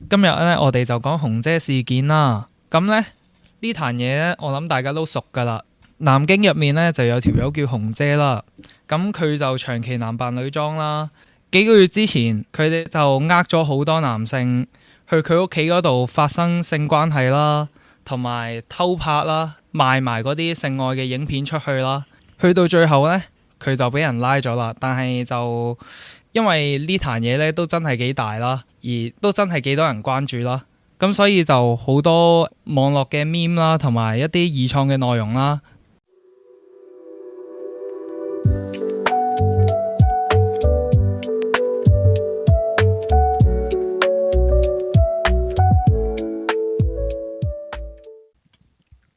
今日咧，我哋就講紅姐事件啦。咁咧呢壇嘢咧，我諗大家都熟噶啦。南京入面咧就有條友叫紅姐啦。咁佢就長期男扮女裝啦。幾個月之前，佢哋就呃咗好多男性去佢屋企嗰度發生性關係啦，同埋偷拍啦，賣埋嗰啲性愛嘅影片出去啦。去到最後咧，佢就俾人拉咗啦。但係就因為呢壇嘢咧都真係幾大啦，而都真係幾多人關注啦，咁所以就好多網絡嘅 meme 啦，同埋一啲二創嘅內容啦。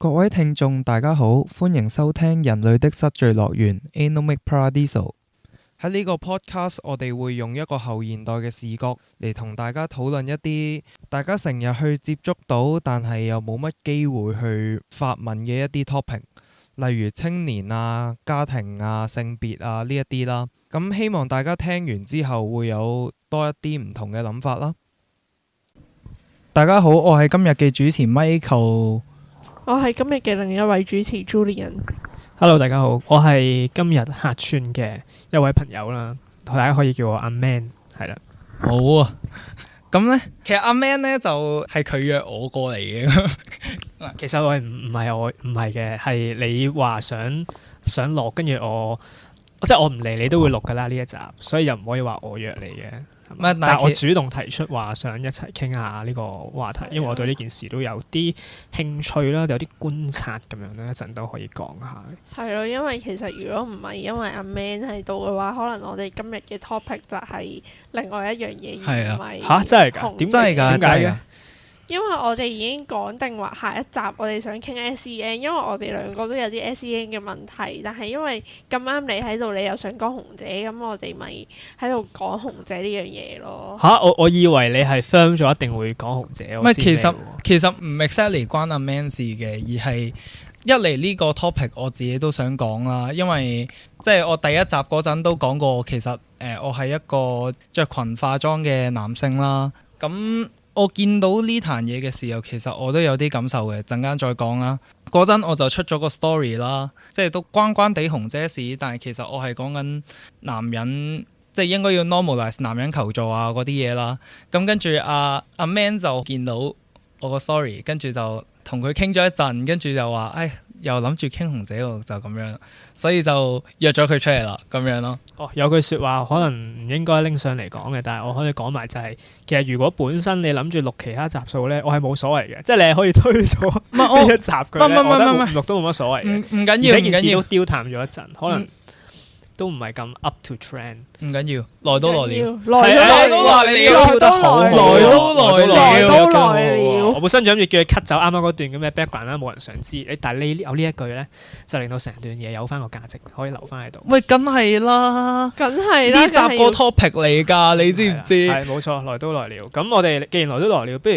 各位聽眾大家好，歡迎收聽人類的失序樂園 Anomic Paradiso。喺呢個 podcast， 我哋會用一個後現代嘅視角嚟同大家討論一啲大家成日去接觸到，但係又冇乜機會去發問嘅一啲 topic， 例如青年啊、家庭啊、性別啊呢一啲啦。咁希望大家聽完之後會有多一啲唔同嘅諗法啦。大家好，我係今日嘅主持 Michael。我係今日嘅另一位主持 Julian。Hello， 大家好，我係今日客串嘅一位朋友啦，大家可以叫我阿 Man， 係啦。好啊，咁呢，其實阿 Man 呢就係佢約我過嚟嘅。其實我唔係嘅，係你話想錄，跟住即係我唔嚟，你都會錄噶啦呢一集，所以又唔可以話我約你嘅。但係我主動提出話想一齊傾下呢個話題，因為我對呢件事都有啲興趣啦，有啲觀察咁樣咧，一陣都可以講下。係咯，因為其實如果唔係因為阿 Man 喺度嘅話，可能我哋今日嘅 topic 就係另外一樣嘢，而唔係嚇真係㗎？點真係㗎？點解嘅？因為我哋已經講定話下一集我哋想傾 SEN， 因為我哋兩個都有啲 SEN 嘅問題，但係因為咁啱你喺度，你又想講紅姐，咁我哋咪喺度講紅姐呢樣嘢咯。嚇！我以為你係 firm 咗一定會講紅姐。唔係，其實唔 exactly 關阿 Man 事嘅，而係一嚟呢個 topic 我自己都想講啦，因為即係我第一集嗰陣都講過，其實我係一個着裙化妝嘅男性啦，咁。我見到呢壇嘢嘅時候，其實我都有啲感受嘅，陣間再講啦。嗰陣我就出咗個 story 啦，即係都關地紅姐事，但係其實我係講緊男人，即係應該要 normalize 男人求助啊嗰啲嘢啦。咁跟住阿 Man 就見到我個 story， 跟住就同佢傾咗一陣，跟住就話，又諗住傾紅姐喎，就咁樣，所以就約咗佢出嚟啦，咁樣咯。有句説話可能唔應該拎上嚟講嘅，但係我可以講埋就係，其實如果本身你諗住錄其他集數咧，我係冇所謂嘅，即係你係可以推咗呢一集佢咧，我覺得唔錄都冇乜所謂嘅。唔緊要，而且件事都丟淡咗一陣，可能都唔係咁 up to trend。唔緊要，來都來了，來都來了。我本身就諗住叫你 cut 走啱啱嗰段咁嘅 background 啦，冇人想知。但係你有呢一句咧，就令到成段嘢有翻個價值，可以留翻喺度。喂，梗係啦，呢集個 topic 嚟㗎，你知唔知？係冇錯，來都來了。咁我哋既然來都來了，不如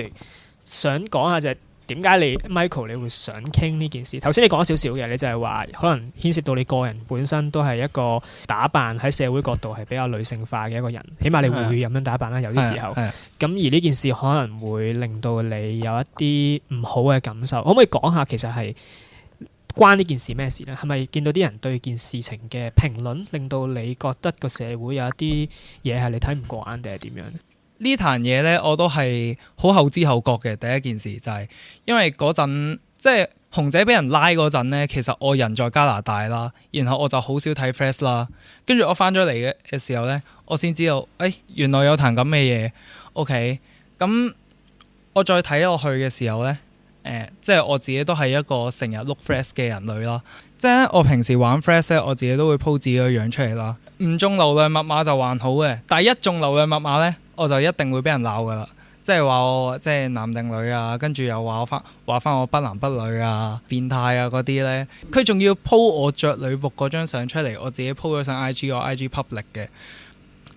想講下就係點解你 Michael 你會想傾呢件事？頭先你講少少嘅，你就係話可能牽涉到你個人本身都係一個打扮喺社會角度係比較女性化嘅一個人，起碼你會咁樣打扮啦。有啲時候，咁而呢件事可能會令到你有一啲唔好嘅感受。可唔可以講下其實係關呢件事咩事呢？係咪見到啲人對件事情嘅評論，令到你覺得個社會有一啲嘢係你睇唔過眼定係點樣呢？呢壇嘢呢，我都係好後知後覺嘅。第一件事就係因為嗰陣即係紅姐俾人拉嗰陣呢，其實我人在加拿大啦，然後我就好少睇 Flash 啦。跟住我翻咗嚟嘅時候呢，我先知道，原來有壇咁嘅嘢。OK，咁我再睇落去嘅時候呢，即係我自己都係一個成日碌 Flash 嘅人類啦。即係我平時玩 Flash 呢，我自己都會 po 自己個樣出嚟啦。唔中流量密碼就還好嘅，但係一中流量密碼呢，我就一定會俾人鬧噶啦。即係話我即係男定女啊，跟住又話翻我不男不女啊、變態啊嗰啲呢。佢仲要 po 我着女僕嗰張相出嚟，我自己 po 咗上 IG， 我 IG public 嘅。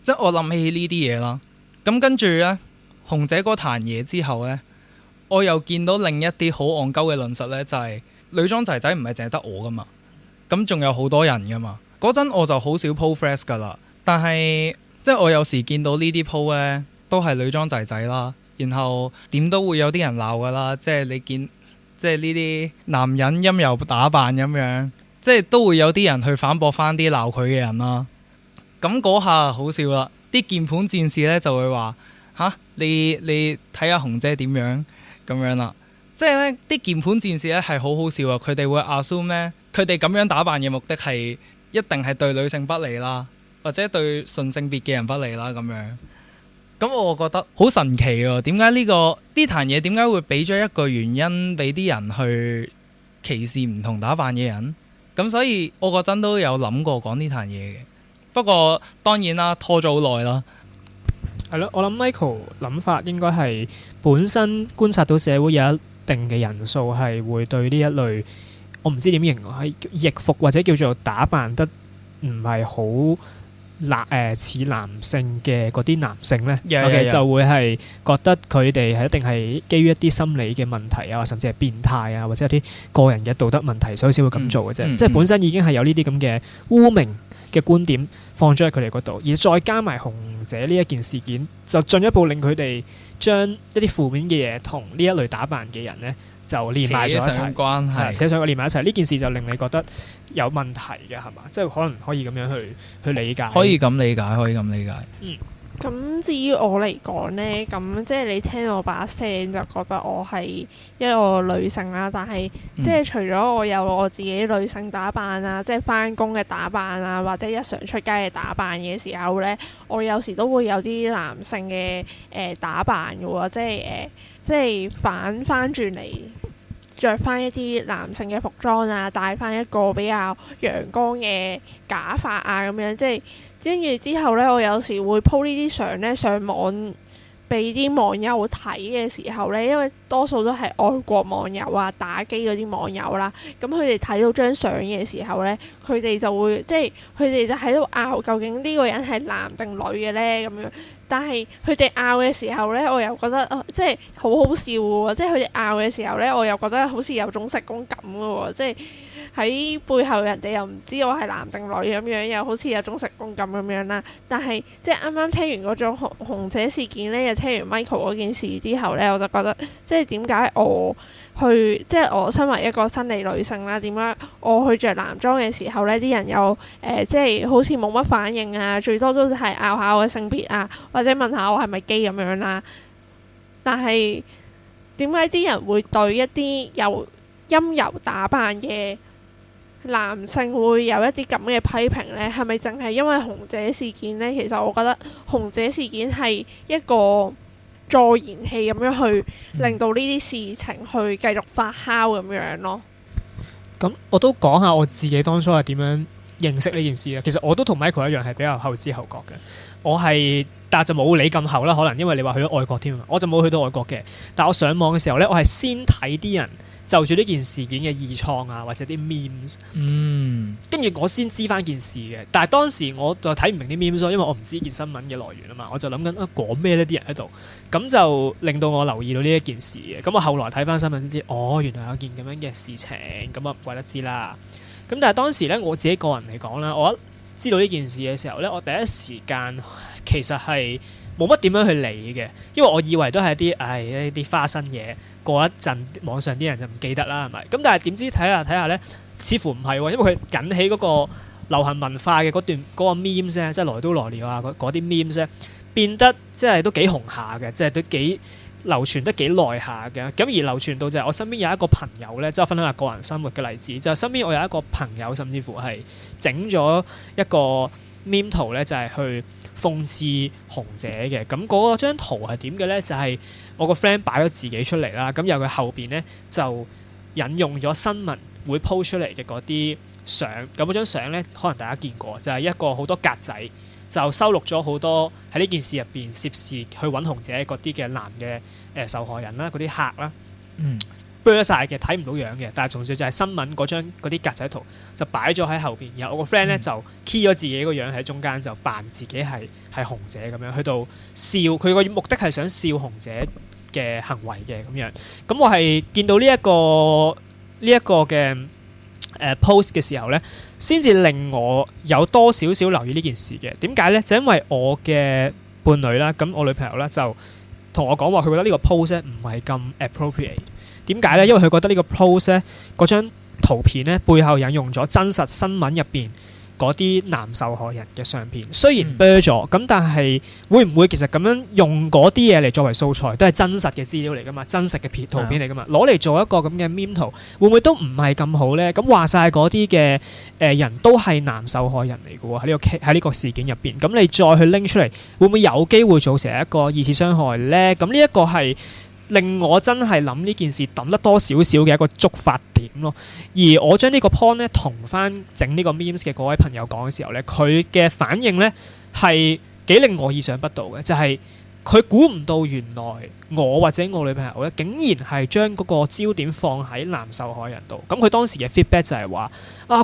即係我諗起呢啲嘢啦。咁跟住呢，紅姐嗰壇嘢之後呢，我又見到另一啲好戇鳩嘅論述呢，就係女裝仔仔唔係淨係得我噶嘛，咁仲有好多人噶嘛。嗰陣我就好少 po Flash 噶啦，但係即係我有時見到呢啲 po 咧，都係女裝仔仔啦，然後點都會有啲人鬧噶啦，即係你見即係呢啲男人陰柔打扮咁樣，即係都會有啲人去反駁翻啲鬧佢嘅人啦。咁嗰下好笑啦，啲鍵盤戰士咧就會話吓，你睇下紅姐點樣咁樣啦。即係咧啲鍵盤戰士咧係好好笑啊！佢哋會 assume 咧，佢哋咁樣打扮嘅目的係一定係對女性不利啦，或者對順性別嘅人不利啦咁樣。咁我覺得好神奇喎，點解呢壇嘢點解會俾咗一個原因俾啲人去歧視唔同打扮嘅人？咁所以我嗰陣都有諗過講呢壇嘢嘅，不過當然啦，拖咗好耐啦。係咯，我諗 Michael 諗法應該係本身觀察到社會有一定嘅人數係會對呢一類，我唔知點形容，係易服或者叫做打扮得唔係好似男性嘅嗰啲男性咧，就會係覺得佢哋係一定係基於一啲心理嘅問題啊，甚至係變態啊，或者有啲個人嘅道德問題，所以先會咁做嘅啫。即係本身已經係有呢啲咁嘅污名嘅觀點放咗喺佢哋嗰度，而再加埋紅姐呢一件事件，就進一步令佢哋將一啲負面嘅嘢同呢一類打扮嘅人咧就連埋咗一齊，扯上連埋一齊。呢件事就令你覺得有問題嘅係嘛？即係可能可以咁樣去理解。可以咁理解。咁至於我嚟講呢，咁即係你聽我把聲就覺得我係一個女性啦，但係即係除咗我有我自己女性打扮啊，即係返工嘅打扮啊，或者日常出街嘅打扮嘅時候呢，我有時都會有啲男性嘅打扮嘅喎，即係反翻轉嚟着翻一啲男性嘅服裝啊，戴翻一個比較陽光嘅假髮啊咁樣，即係跟住之後呢，我有時會 po 呢啲相呢上網俾啲網友睇嘅時候呢，因為多數都係外國網友啊，打機嗰啲網友啦，咁佢哋睇到張相嘅時候呢，佢哋就會即係佢哋就喺度拗究竟呢個人係男定女嘅呢咁樣。但係佢哋拗嘅時候呢，我又覺得即係好好笑喎！即係佢哋拗嘅時候呢，我又覺得好似有種成功感嘅喎，即係喺背後人哋又唔知我係男定女咁樣，又好似有種成功感咁樣啦。但係即係啱啱聽完嗰種紅姐事件呢，又聽完 Michael 嗰件事之後呢，我就覺得即係點解即係我身為一個生理女性啦，點解我去着男裝嘅時候呢，啲人又即係好似冇乜反應啊，最多都係拗下我嘅性別啊，或者問下我係咪基咁樣啦。但係點解啲人會對一啲有陰柔打扮嘅男性會有一啲咁嘅批評呢？係咪淨係因為紅姐事件呢？其實我覺得紅姐事件係一個助燃器咁樣去令到呢啲事情去繼續發酵咁樣咯。咁我都講下我自己當初係點樣認識呢件事啊。其實我都同 Michael 一樣係比較後知後覺嘅。我係但係就冇你咁後啦，可能因為你話去咗外國添，我就冇去到外國嘅。但我上網嘅時候呢，我係先睇啲人就住呢件事件嘅二創啊，或者啲 memes，跟住我先知翻件事嘅。但係當時我就睇唔明啲 memes 咯，因為我唔知件新聞嘅來源啊嘛，我就諗緊講咩呢啲人喺度，咁就令到我留意到呢一件事嘅。咁我後來睇翻新聞先知，原來有件咁樣嘅事情，咁啊唔怪得知啦。咁但係當時咧，我自己個人嚟講啦，我一知道呢件事嘅時候咧，我第一時間其實係冇乜點樣去理嘅，因為我以為都係一啲花生嘢，過一陣網上啲人就唔記得啦，係咪？咁但係點知睇下咧，似乎唔係喎，因為佢引起嗰個流行文化嘅嗰個 memes 咧，即係來都來了啊嗰啲 memes 咧，變得即係都幾紅下嘅，即係都幾流傳得幾耐下嘅。咁而流傳到就係我身邊有一個朋友咧，即係分享下個人生活嘅例子，就係身邊我有一個朋友，甚至乎係整咗一個 meme 圖咧，就係去諷刺紅姐嘅。咁嗰張圖係點嘅咧？就係我個 friend 擺咗自己出嚟啦，咁由佢後邊咧就引用咗新聞會 po 出嚟嘅嗰啲相。咁嗰張相咧，可能大家見過，就係一個好多格仔，就收錄咗好多喺呢件事入邊涉事去揾紅姐嗰啲嘅男嘅受害人啦，嗰啲客啦。blur 曬嘅，睇唔到樣嘅，但係從小就係新聞嗰啲格仔圖就擺咗喺後邊，然後我個 friend 咧就 key 咗自己個樣喺中間，就扮自己係紅姐咁樣，去到笑，佢個目的係想笑紅姐嘅行為嘅咁樣。咁我係見到呢一個嘅post 嘅時候咧，先至令我有多少少留意呢件事嘅。點解咧？就因為我嘅伴侶啦，咁我女朋友啦就同我講話，佢覺得呢個 post 咧唔係咁 appropriate。點解咧？因為佢覺得呢個 post 咧嗰張圖片咧背後引用咗真實新聞入邊嗰啲男受害人嘅相片，雖然 blur 咗，咁但係會唔會其實咁樣用嗰啲嘢嚟作為素材，都係真實嘅資料嚟噶嘛，真實嘅圖片嚟噶嘛，攞嚟做一個咁嘅 meme 圖，會唔會都唔係咁好呢？咁話晒嗰啲嘅人都係男受害人嚟嘅喎，喺呢個事件入邊，咁你再去拎出嚟，會唔會有機會造成一個二次傷害呢？咁呢一個係令我真係諗呢件事抌得多少少嘅一個觸發點咯，而我將呢個 point 咧同翻整呢個 memes 嘅嗰位朋友講嘅時候咧，佢嘅反應咧係幾令我意想不到嘅，就係佢估唔到原來我或者我女朋友咧竟然係將嗰個焦點放喺男受害人度。咁佢當時嘅 feedback 就係話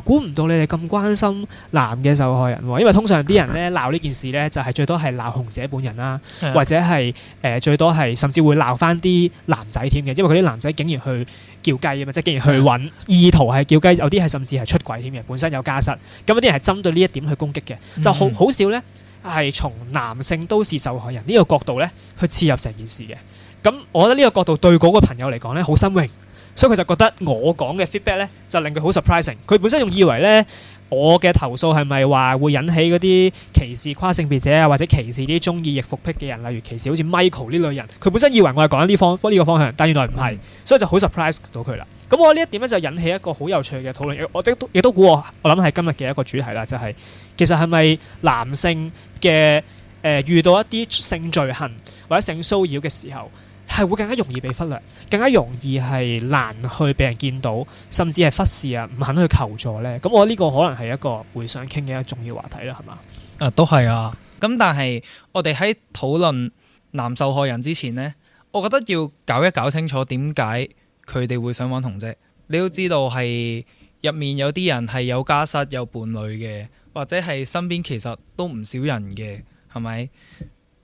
估唔到你哋咁關心男嘅受害人喎，因為通常啲人咧鬧呢件事咧就係最多係鬧紅姐本人啦，或者係最多係甚至會鬧翻啲男仔添嘅，因為嗰啲男仔竟然去叫雞啊嘛，即係竟然去揾意圖係叫雞，有啲係甚至係出軌添嘅，本身有家室，咁有啲人係針對呢一點去攻擊嘅，就好少咧係從男性都是受害人呢個角度咧去切入成件事嘅。咁我覺得呢個角度對嗰個朋友嚟講咧好新穎，所以佢就覺得我講嘅 feedback 咧就令佢好 surprising。佢本身仲以為咧我嘅投訴係咪話會引起嗰啲歧視跨性別者啊，或者歧視啲中意易服癖嘅人，例如歧視好似 Michael 呢類人。佢本身以為我係講緊呢個方向，但原來唔係，所以就好 surprise 到佢啦。咁我呢一點咧就引起一個好有趣嘅討論。我亦都估我諗係今日嘅一個主題啦，就係其實係咪男性嘅遇到一啲性罪行或者性騷擾嘅時候，係會更加容易被忽略，更加容易係難去俾人見到，甚至係忽視啊，唔肯去求助呢。咁我呢個可能係一個會想傾嘅一個重要話題啦，係嘛？都係啊。咁但係我哋喺討論男受害人之前呢，我覺得要搞清楚點解佢哋會想揾紅姐。你都知道係入面有啲人係有家室有伴侶嘅，或者係身邊其實都唔少人嘅，係咪？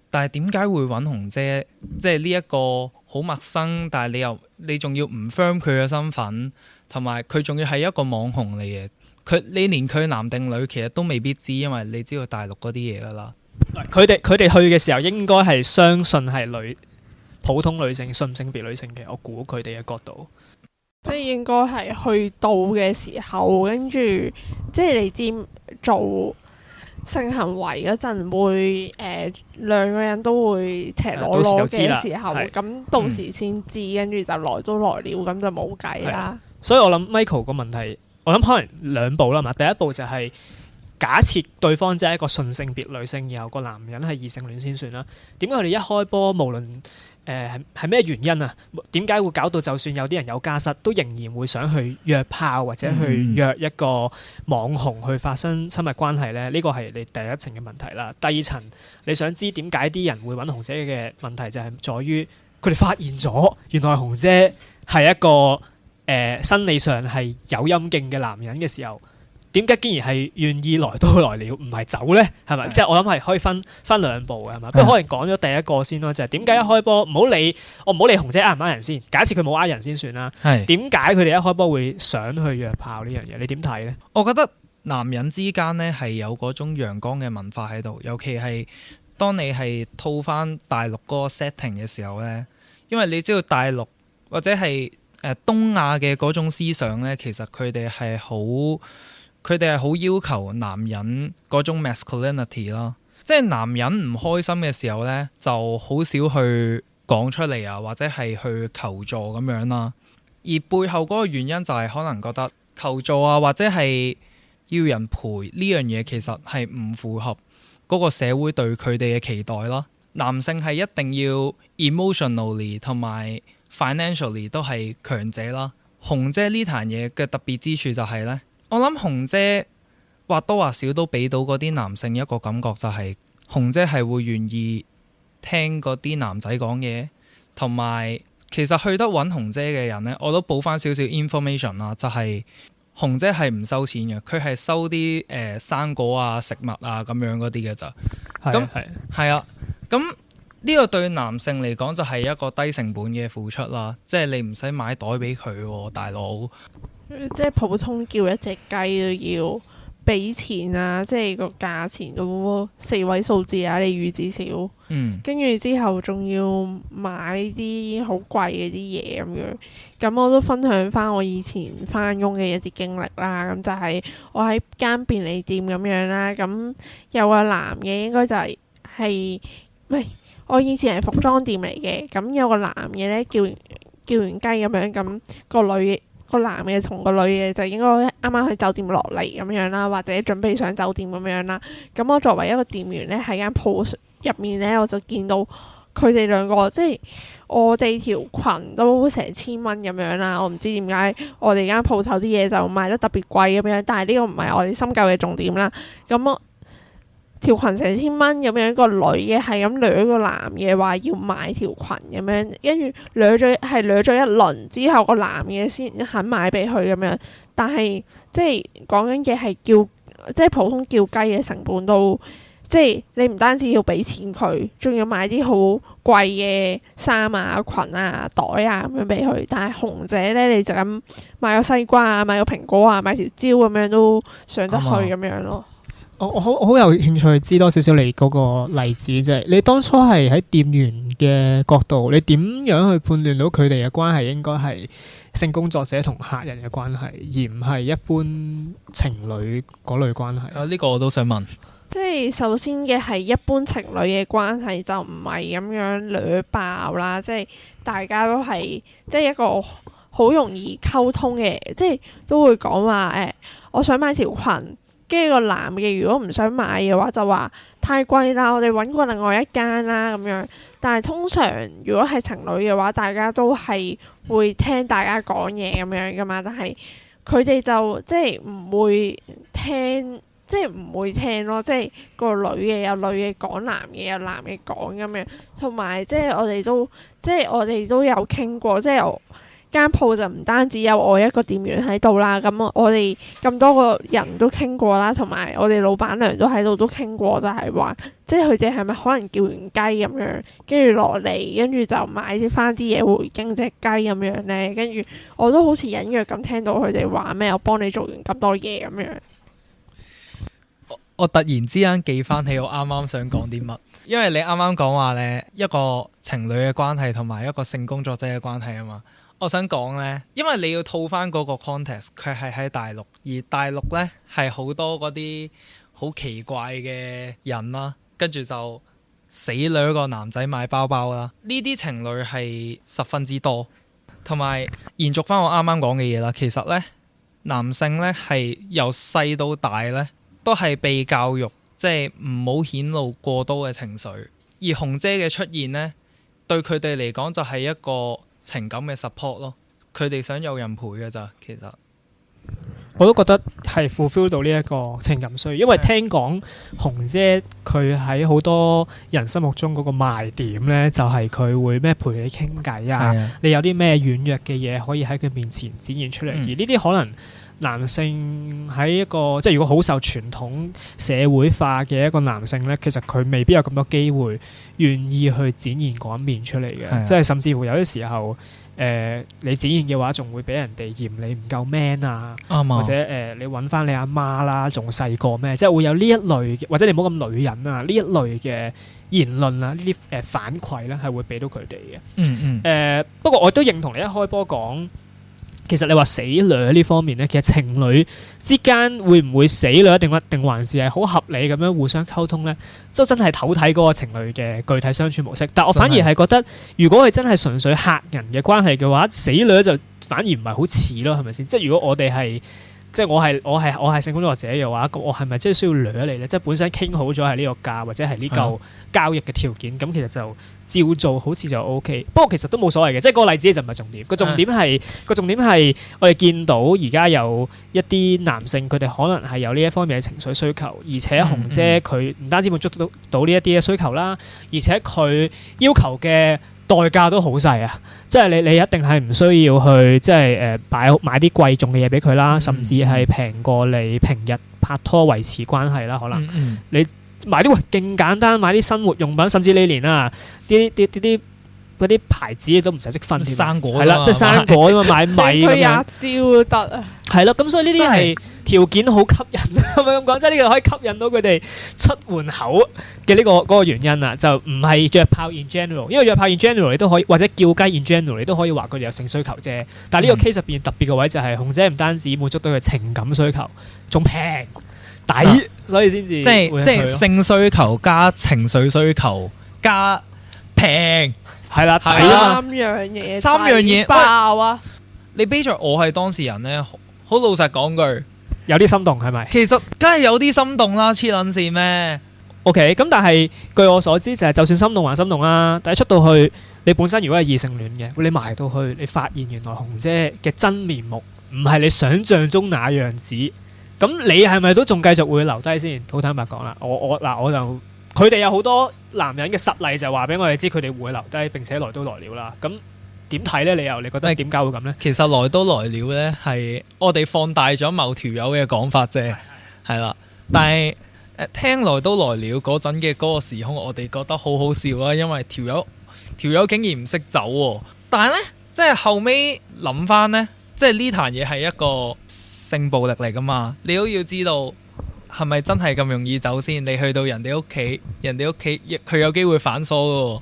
但係點解會揾紅姐？即係呢一個好陌生，但係你仲要唔 firm 佢嘅身份，同埋佢仲要係一個網紅嚟嘅。你連佢男定女其實都未必知，因為你知道大陸嗰啲嘢噶啦。佢哋去嘅時候應該係相信係普通女性性別女性嘅，我估佢哋嘅角度。即係應該係去到嘅時候，跟住即係你知做性行為嗰陣會兩個人都會赤裸裸嘅時候，咁到時先知，跟住就來都來了，咁就冇計啦。所以我諗 Michael 個問題，我諗可能兩步啦嘛。第一步就係假設對方只係一個順性別女性，然後個男人係異性戀先算啦。點解佢哋一開波無論係咩原因啊？點解會搞到就算有啲人有家室，都仍然會想去約炮或者去約一個網紅去發生親密關係呢？呢個係你第一層嘅問題啦。第二層，你想知點解啲人會揾紅姐嘅問題，就係在於佢哋發現咗原來紅姐係一個生理上係有陰莖嘅男人嘅時候，點解竟然係願意來都來了，唔係走呢？係咪？即係我諗係可以分兩步嘅，係嘛？不過可能講咗第一個先咯，就係點解一開波唔好理紅姐呃唔呃人先，假設佢冇呃人先算啦。點解佢哋一開波會想去約炮呢樣嘢？你點睇呢？我覺得男人之間呢係有嗰種陽光嘅文化喺度，尤其係當你係套翻大陸嗰個 setting 嘅時候呢，因為你知道大陸或者係東亞嘅嗰種思想呢，其實佢哋係好要求男人嗰種 masculinity 啦，即係男人唔開心嘅時候呢，就好少去講出嚟啊，或者係去求助咁樣啦。而背後嗰個原因就係可能覺得求助啊，或者係要人陪呢樣嘢，其實係唔符合嗰個社會對佢哋嘅期待啦。男性係一定要 emotionally 同埋 financially 都係強者啦。紅姐呢壇嘢嘅特別之處就係呢。我諗紅姐或多或少都俾到嗰啲男性一個感覺，就係紅姐係會願意聽嗰啲男仔講嘢，同埋其實去得揾紅姐嘅人呢，我都補翻少少 information 啦，就係紅姐係唔收錢嘅，佢係收啲生果啊、食物啊咁樣嗰啲嘅咋。咁係啊，咁呢個對男性嚟講就係一個低成本嘅付出啦，即係你唔使買袋俾佢喎，大佬。即係普通叫一隻雞都要俾錢啊，即係個價錢都4位數字啊，你預至少。跟住之後仲要買啲好貴嘅啲嘢咁樣，咁我都分享翻我以前翻工嘅一啲經歷啦。咁就係我喺間便利店咁樣啦，咁有個男嘅應該就係我以前係服裝店嚟嘅，咁有個男嘅咧叫完雞咁樣，咁個男嘅同個女嘅就應該啱啱去酒店落嚟咁樣啦，或者準備上酒店咁樣啦。咁我作為一個店員咧，喺間鋪入面咧，我就見到佢哋兩個，即係我哋條裙都成1000蚊咁樣啦。我唔知點解我哋間鋪頭啲嘢就賣得特別貴咁樣，但係呢個唔係我哋深究嘅重點啦。咁我條裙成1000蚊咁樣，個女嘅係咁掠個男嘅話要買條裙咁樣，跟住掠咗一輪之後，個男嘅先肯買俾佢咁樣。但係即係講緊嘅係即係普通叫雞嘅成本都，即係你唔單止要俾錢佢，仲要買啲好貴嘅衫啊、裙啊、袋啊咁樣俾佢。但係紅姐咧，你就咁買個西瓜啊、買個蘋果啊、買條蕉咁樣都上得去咁樣咯。我好有興趣知多少少你嗰個例子啫。你當初係喺店員嘅角度，你點樣去判斷到佢哋嘅關係應該係性工作者同客人嘅關係，而唔係一般情侶嗰類關係？呢個我都想問。即係首先嘅係一般情侶嘅關係就唔係咁樣掠爆啦，即係大家都係即係一個好容易溝通嘅，即係都會講話我想買條裙。跟住個男嘅如果唔想買嘅話，就話太貴啦，我哋揾過另外一間啦咁樣。但係通常如果係情侶嘅話，大家都係會聽大家講嘢咁樣噶嘛。但係佢哋就即係唔會聽，即係唔會聽咯。即係個女嘅有女嘅講，男嘅有男嘅講咁樣。同埋即係我哋都有傾過，即係間鋪就唔單止有我一個店員喺度啦，咁我哋咁多個人都傾過啦，同埋我哋老闆娘都喺度都傾過，就係話，即係佢哋係咪可能叫完雞咁樣，跟住落嚟，跟住就買翻啲嘢回敬隻雞咁樣咧，跟住我都好似隱約咁聽到佢哋話咩，我幫你做完咁多嘢咁樣。我突然之間記翻起我啱啱想講啲乜，因為你啱啱講話咧一個情侶嘅關係同埋一個性工作者嘅關係啊嘛。我想講呢，因為你要套翻嗰個 context， 佢係喺大陸，而大陸呢係好多嗰啲好奇怪嘅人啦，跟住就死女個男仔買包包啦，呢啲情侶係十分之多。同埋延續翻我啱啱講嘅嘢啦，其實呢，男性呢係由細到大呢都係被教育，即係唔好顯露過多嘅情緒，而紅姐嘅出現呢，對佢哋嚟講就係一個情感嘅 support 咯，佢哋想有人陪嘅咋，其實我都覺得係 fulfill 到呢一個情感需要，因為聽講紅姐佢喺好多人心目中嗰個賣點咧，就係佢會咩陪你傾偈啊，你有啲咩軟弱嘅嘢可以喺佢面前展現出嚟，而呢啲可能男性喺一個即係如果好受傳統社會化嘅一個男性咧，其實佢未必有咁多機會願意去展現嗰一面出嚟嘅，即係甚至乎有啲時候你展現嘅話，仲會俾人哋嫌你唔夠 man 啊，或者你揾翻你阿媽啦，仲細個咩？即係會有呢一類嘅，或者你唔好咁女人啊，呢一類嘅言論啊，呢啲反饋咧係會俾到佢哋嘅。不過我都認同你一開波講。其實你話死女呢方面咧，其實情侶之間會唔會死女定還是係好合理咁樣互相溝通咧？都真係睇嗰個情侶嘅具體相處模式。但我反而係覺得，如果係真係純粹客人嘅關係嘅話，死女就反而唔係好似咯，係咪先？即係如果我哋係即係我係性工作者嘅話，咁我係咪真係需要掠你咧？即係本身傾好咗係呢個價或者係呢嚿交易嘅條件，咁其實就照做好似就 OK。不過其實都冇所謂嘅，即係嗰個例子就唔係重點。個重點係我哋見到而家有一啲男性佢哋可能係有呢一方面嘅情緒需求，而且紅姐佢唔單止滿足到呢一啲嘅需求啦，而且佢要求嘅代價都好細啊！即係你一定係唔需要去即係買啲貴重嘅嘢俾佢啦，甚至係平過你平日拍拖維持關係啦。可能你買啲勁簡單，買啲生活用品，甚至你連啲嗰啲牌子你都唔使識分添，生果係啦，即係生果啫嘛，買米咁樣。佢阿蕉都得啊！係咯，咁所以呢啲係條件好吸引，係咪咁講？即係呢個可以吸引到佢哋出門口嘅呢個嗰個原因啊，就唔係約炮 in general， 因為約炮 in general 你都可以，或者叫雞 in general 你都可以話佢哋有性需求啫。但係呢個 case 入邊特別嘅位就係紅姐唔單止滿足到佢情感需求，仲平抵，所以先至即係性需求加情緒需求加平，係啦，係啦三樣嘢爆啊！你比在我係當事人咧，好老實講句，有啲心動係咪？其實梗係有啲心動啦，黐撚線咩？ OK， 咁但係據我所知就係就算心動還心動啦，但係出到去你本身如果係異性戀嘅，你埋到去你發現原來紅姐嘅真面目唔係你想象中那樣子，咁你係咪都仲繼續會留低先？好坦白講啦，我就佢哋有好多男人嘅實例就話俾我哋知佢哋會留低並且來都來了啦。咁點睇呢？你覺得點解會咁呢？其實來都來了咧，係我哋放大咗某條友嘅講法啫，係啦。但係聽來都來了嗰陣嘅嗰個時空，我哋覺得好好笑啦，因為條友竟然唔識走喎。但係咧，即係後尾諗翻咧，即係呢壇嘢係一個性暴力嚟噶嘛，你都要知道係咪真係咁容易走先？你去到人哋屋企佢有機會反鎖噶喎。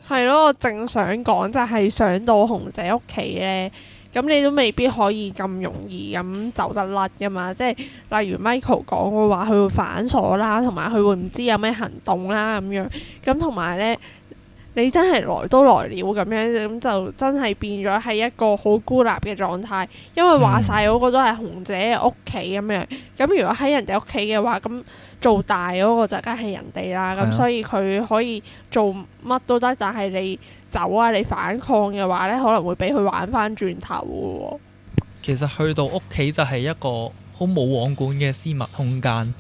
係咯，我正想講就係上到紅姐屋企咧，咁你都未必可以咁容易咁走得甩噶嘛。即係例如 Michael 講嘅話，佢會反鎖啦，同埋佢會唔知有咩行動啦咁樣。咁同埋咧，你真係來都來了咁樣，咁就真係變咗係一個好孤立嘅狀態。因為話晒嗰個都係紅姐嘅屋企咁樣。咁如果喺人哋屋企嘅話，咁做大嗰個就梗係人哋啦。咁所以佢可以做乜都得，但係你走啊，你反抗嘅話咧，可能會俾佢玩翻轉頭嘅喎。其實去到屋企就係一個好冇網管嘅私密空間。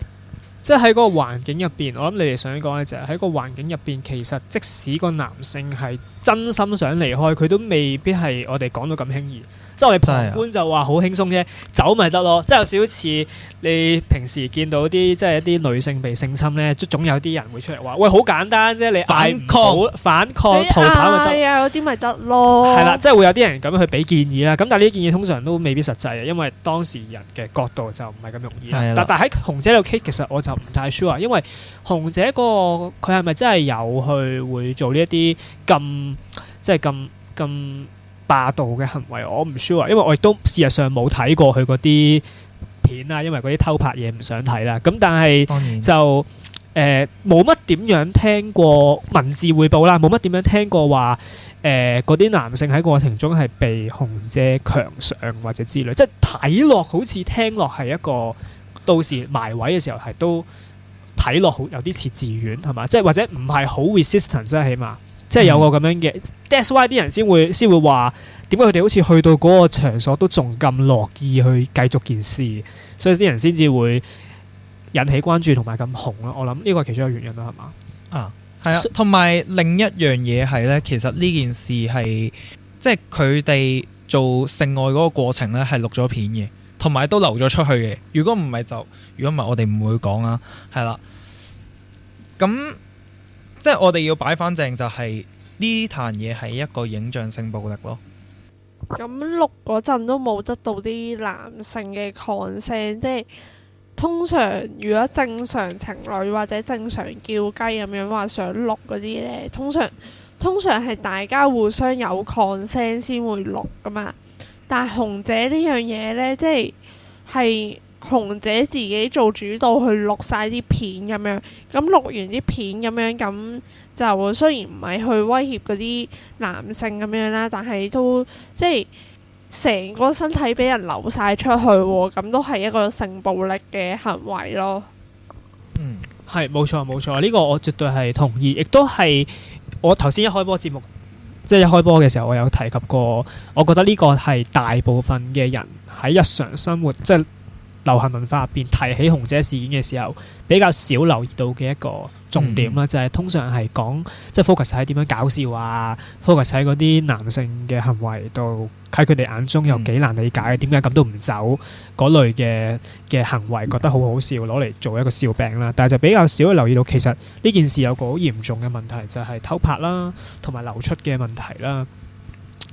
即係喺嗰個環境入邊，我諗你哋想講嘅就係喺個環境入邊，其實即使個男性係真心想離開，佢都未必係我哋講到咁輕易。即係我哋旁觀就話好輕鬆啫，走咪得咯。即係有少少似你平時見到啲即係一啲女性被性侵咧，總有啲人會出嚟話：喂，好簡單啫，你反抗逃跑咪得。係啊，有啲咪得咯。係啦，即係會有啲人咁樣去俾建議啦。咁但係呢啲建議通常都未必實際嘅，因為當事人嘅角度就唔係咁容易。但喺紅姐呢個 case，其實我就唔太 sure，因為紅姐佢係咪真係有去會做呢一啲咁霸道嘅行為，我唔 sure，因為我亦都事實上冇睇過佢嗰啲片啊，因為嗰啲偷拍嘢唔想睇啦。咁但係就冇乜點樣聽過文字彙報啦，冇乜點樣聽過話嗰啲男性喺過程中係被紅姐強上或者之類，即係睇落好似聽落係一個到時埋位嘅時候係都睇落好有啲似自願係嘛？即係或者唔係好 resistance 啦，起碼。即係有個咁樣嘅，that's why 啲人先會話點解佢哋好似去到嗰個場所都仲咁樂意去繼續件事，所以啲人先至會引起關注同埋咁紅咯。我諗呢個係其中一個原因啦，係嘛？啊，係啊，同埋另一樣嘢係咧，其實呢件事係即係佢哋做性愛嗰個過程咧係錄咗片嘅，同埋都流咗出去嘅。如果唔係我哋唔會講啦，係啦，咁。即係我哋要擺翻正，就係呢壇嘢係一個影像性暴力咯。咁錄嗰陣都冇得到啲男性嘅 consent，即係通常如果正常情侶或者正常叫雞咁樣話想錄嗰啲呢，通常係大家互相有 consent 先會錄噶嘛。但係紅姐呢樣嘢呢，即係紅姐自己做主導去錄晒啲片咁樣，咁錄完啲片咁樣，咁就雖然唔係去威脅嗰啲男性咁樣啦，但係都即係成個身體俾人流晒出去喎，咁都係一個性暴力嘅行為咯。嗯，係冇錯，呢個我絕對係同意，亦都係我頭先一開波節目，即係一開波嘅時候，我有提及過，我覺得呢個係大部分嘅人喺日常生活即係流行文化入邊提起紅姐事件嘅時候，比較少留意到嘅一個重點啦，就係通常係講即係 focus 喺點樣搞笑啊 ，focus 喺嗰啲男性嘅行為度，喺佢哋眼中又幾難理解，點解咁都唔走嗰類嘅行為，覺得好好笑，攞嚟做一個笑柄啦。但係就比較少去留意到，其實呢件事有個好嚴重嘅問題，就係偷拍啦，同埋流出嘅問題啦。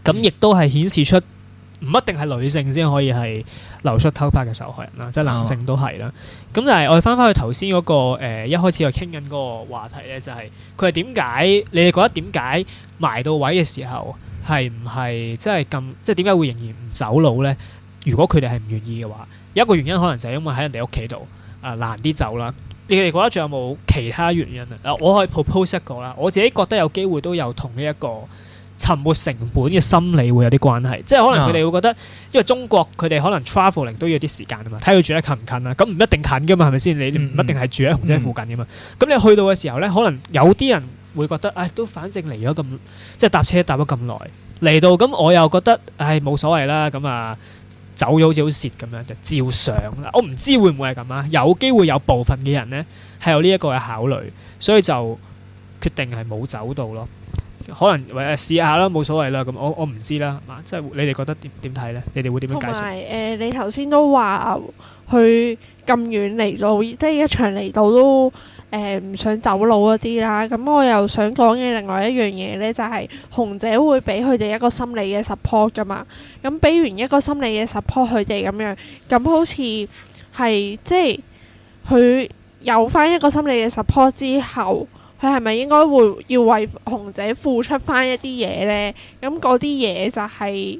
咁亦都係顯示出唔一定係女性先可以係流出偷拍嘅受害人啦，即係男性都係啦。咁但係我哋翻返去頭先嗰個一開始我傾緊嗰個話題咧，就係佢係點解你哋覺得點解埋到位嘅時候係唔係即係咁，即係點解會仍然唔走佬咧？如果佢哋係唔願意嘅話，有一個原因可能就係因為喺人哋屋企度難啲走啦。你哋覺得仲有冇其他原因啊？我可以 propose 一個啦，我自己覺得有機會都有同呢一個沉沒成本嘅心理會有啲關係，即係可能佢哋會覺得，因為中國佢哋可能 travelling 都要啲時間啊嘛，睇佢住得近唔近啊，咁唔一定近噶嘛，係咪先？你唔一定係住喺紅姐附近噶嘛，咁你去到嘅時候咧，可能有啲人會覺得，都反正嚟咗咁，即係搭車搭咗咁耐嚟到，咁我又覺得，冇所謂啦，咁啊走咗好似好蝕咁樣就照上啦。我唔知會唔會係咁啊，有機會有部分嘅人咧係有呢一個嘅考慮，所以就決定係冇走到咯。可能試下啦，冇所謂啦。咁我唔知啦，即係你哋覺得點睇咧？你哋會點樣解釋？同埋你頭先都話佢咁遠嚟到，即係一場嚟到都唔想走佬嗰啲啦。咁我又想講嘅另外一樣嘢咧，就係紅姐會俾佢哋一個心理嘅 support 噶嘛。咁俾完一個心理嘅 support 佢哋咁樣，咁好似係即係佢有翻一個心理嘅 support 之後，佢係咪應該要為紅姐付出翻一啲嘢呢？咁嗰啲嘢就係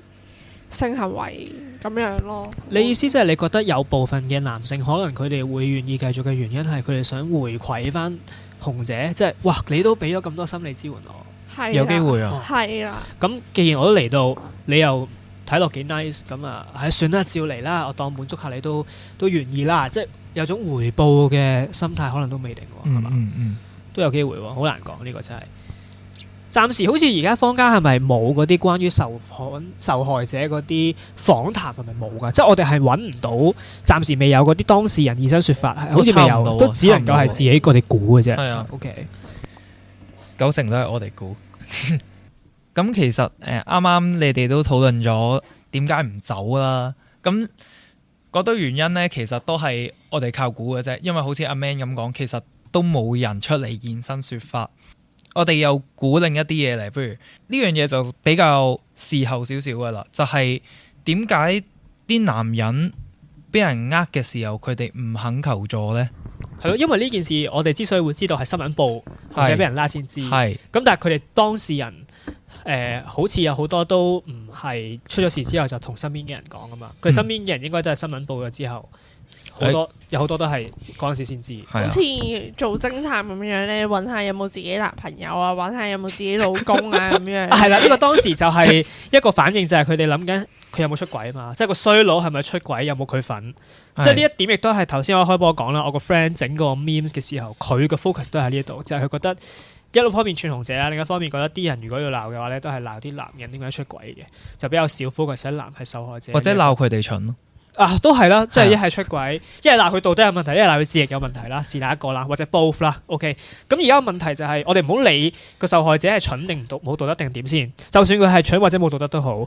性行為咁樣咯。你意思即係你覺得有部分嘅男性可能佢哋會願意繼續嘅原因係佢哋想回饋翻紅姐，即係哇你都俾咗咁多心理支援我，有機會啊。係啦。咁既然我都嚟到，你又睇落幾 nice，咁啊算啦，照嚟啦，我當滿足下你都願意啦，即係有種回報嘅心態，可能都未定喎，係嘛？都有機會喎，好難講呢個真係。暫時好似而家坊間係咪冇嗰啲關於受害者嗰啲訪談係咪冇㗎？即係我哋係揾唔到，暫時未有嗰啲當事人現身說法，好似未有，都只能夠係自己我哋估嘅啫。係啊，OK， 90%都係我哋估。咁其實啱啱你哋都討論咗點解唔走啦。咁嗰堆原因呢，其實都係我哋靠估嘅啫。因為好似阿 Man 咁講，其實都冇人出嚟現身說法，我哋又估另一啲嘢嚟，不如呢樣嘢就比較事後少少噶啦，就係點解啲男人俾人呃嘅時候，佢哋唔肯求助呢？係咯，因為呢件事我哋之所以會知道係新聞報或者俾人拉先知，咁但係佢哋當事人好似有好多都唔係出咗事之後就同身邊嘅人講噶嘛，佢哋身邊嘅人應該都係新聞報咗之後。有好多都係嗰陣時先知，好似做偵探咁樣咧，揾下有冇自己男朋友啊，揾下有冇自己老公啊咁樣。係啦，呢個當時就係一個反應，就係佢哋諗緊佢有冇出軌啊嘛，即係個衰佬係咪出軌，有冇佢份？即係呢一點亦都係頭先我開波講啦，我個 friend 整個 memes 嘅時候，佢個 focus 都喺呢度，就係佢覺得一方面串紅姐啦，另一方面覺得啲人如果要鬧嘅話咧，都係鬧啲男人點解出軌嘅，就比較少 focus 喺男係受害者，或者鬧佢哋蠢咯。都係啦，即係一係出軌，一係鬧佢道德有問題，一係鬧佢智力有問題啦，是哪一個啦，或者 both 啦。OK， 咁而家個問題就係我哋唔好理個受害者係蠢定冇道德定點先，就算佢係蠢或者冇道德都好，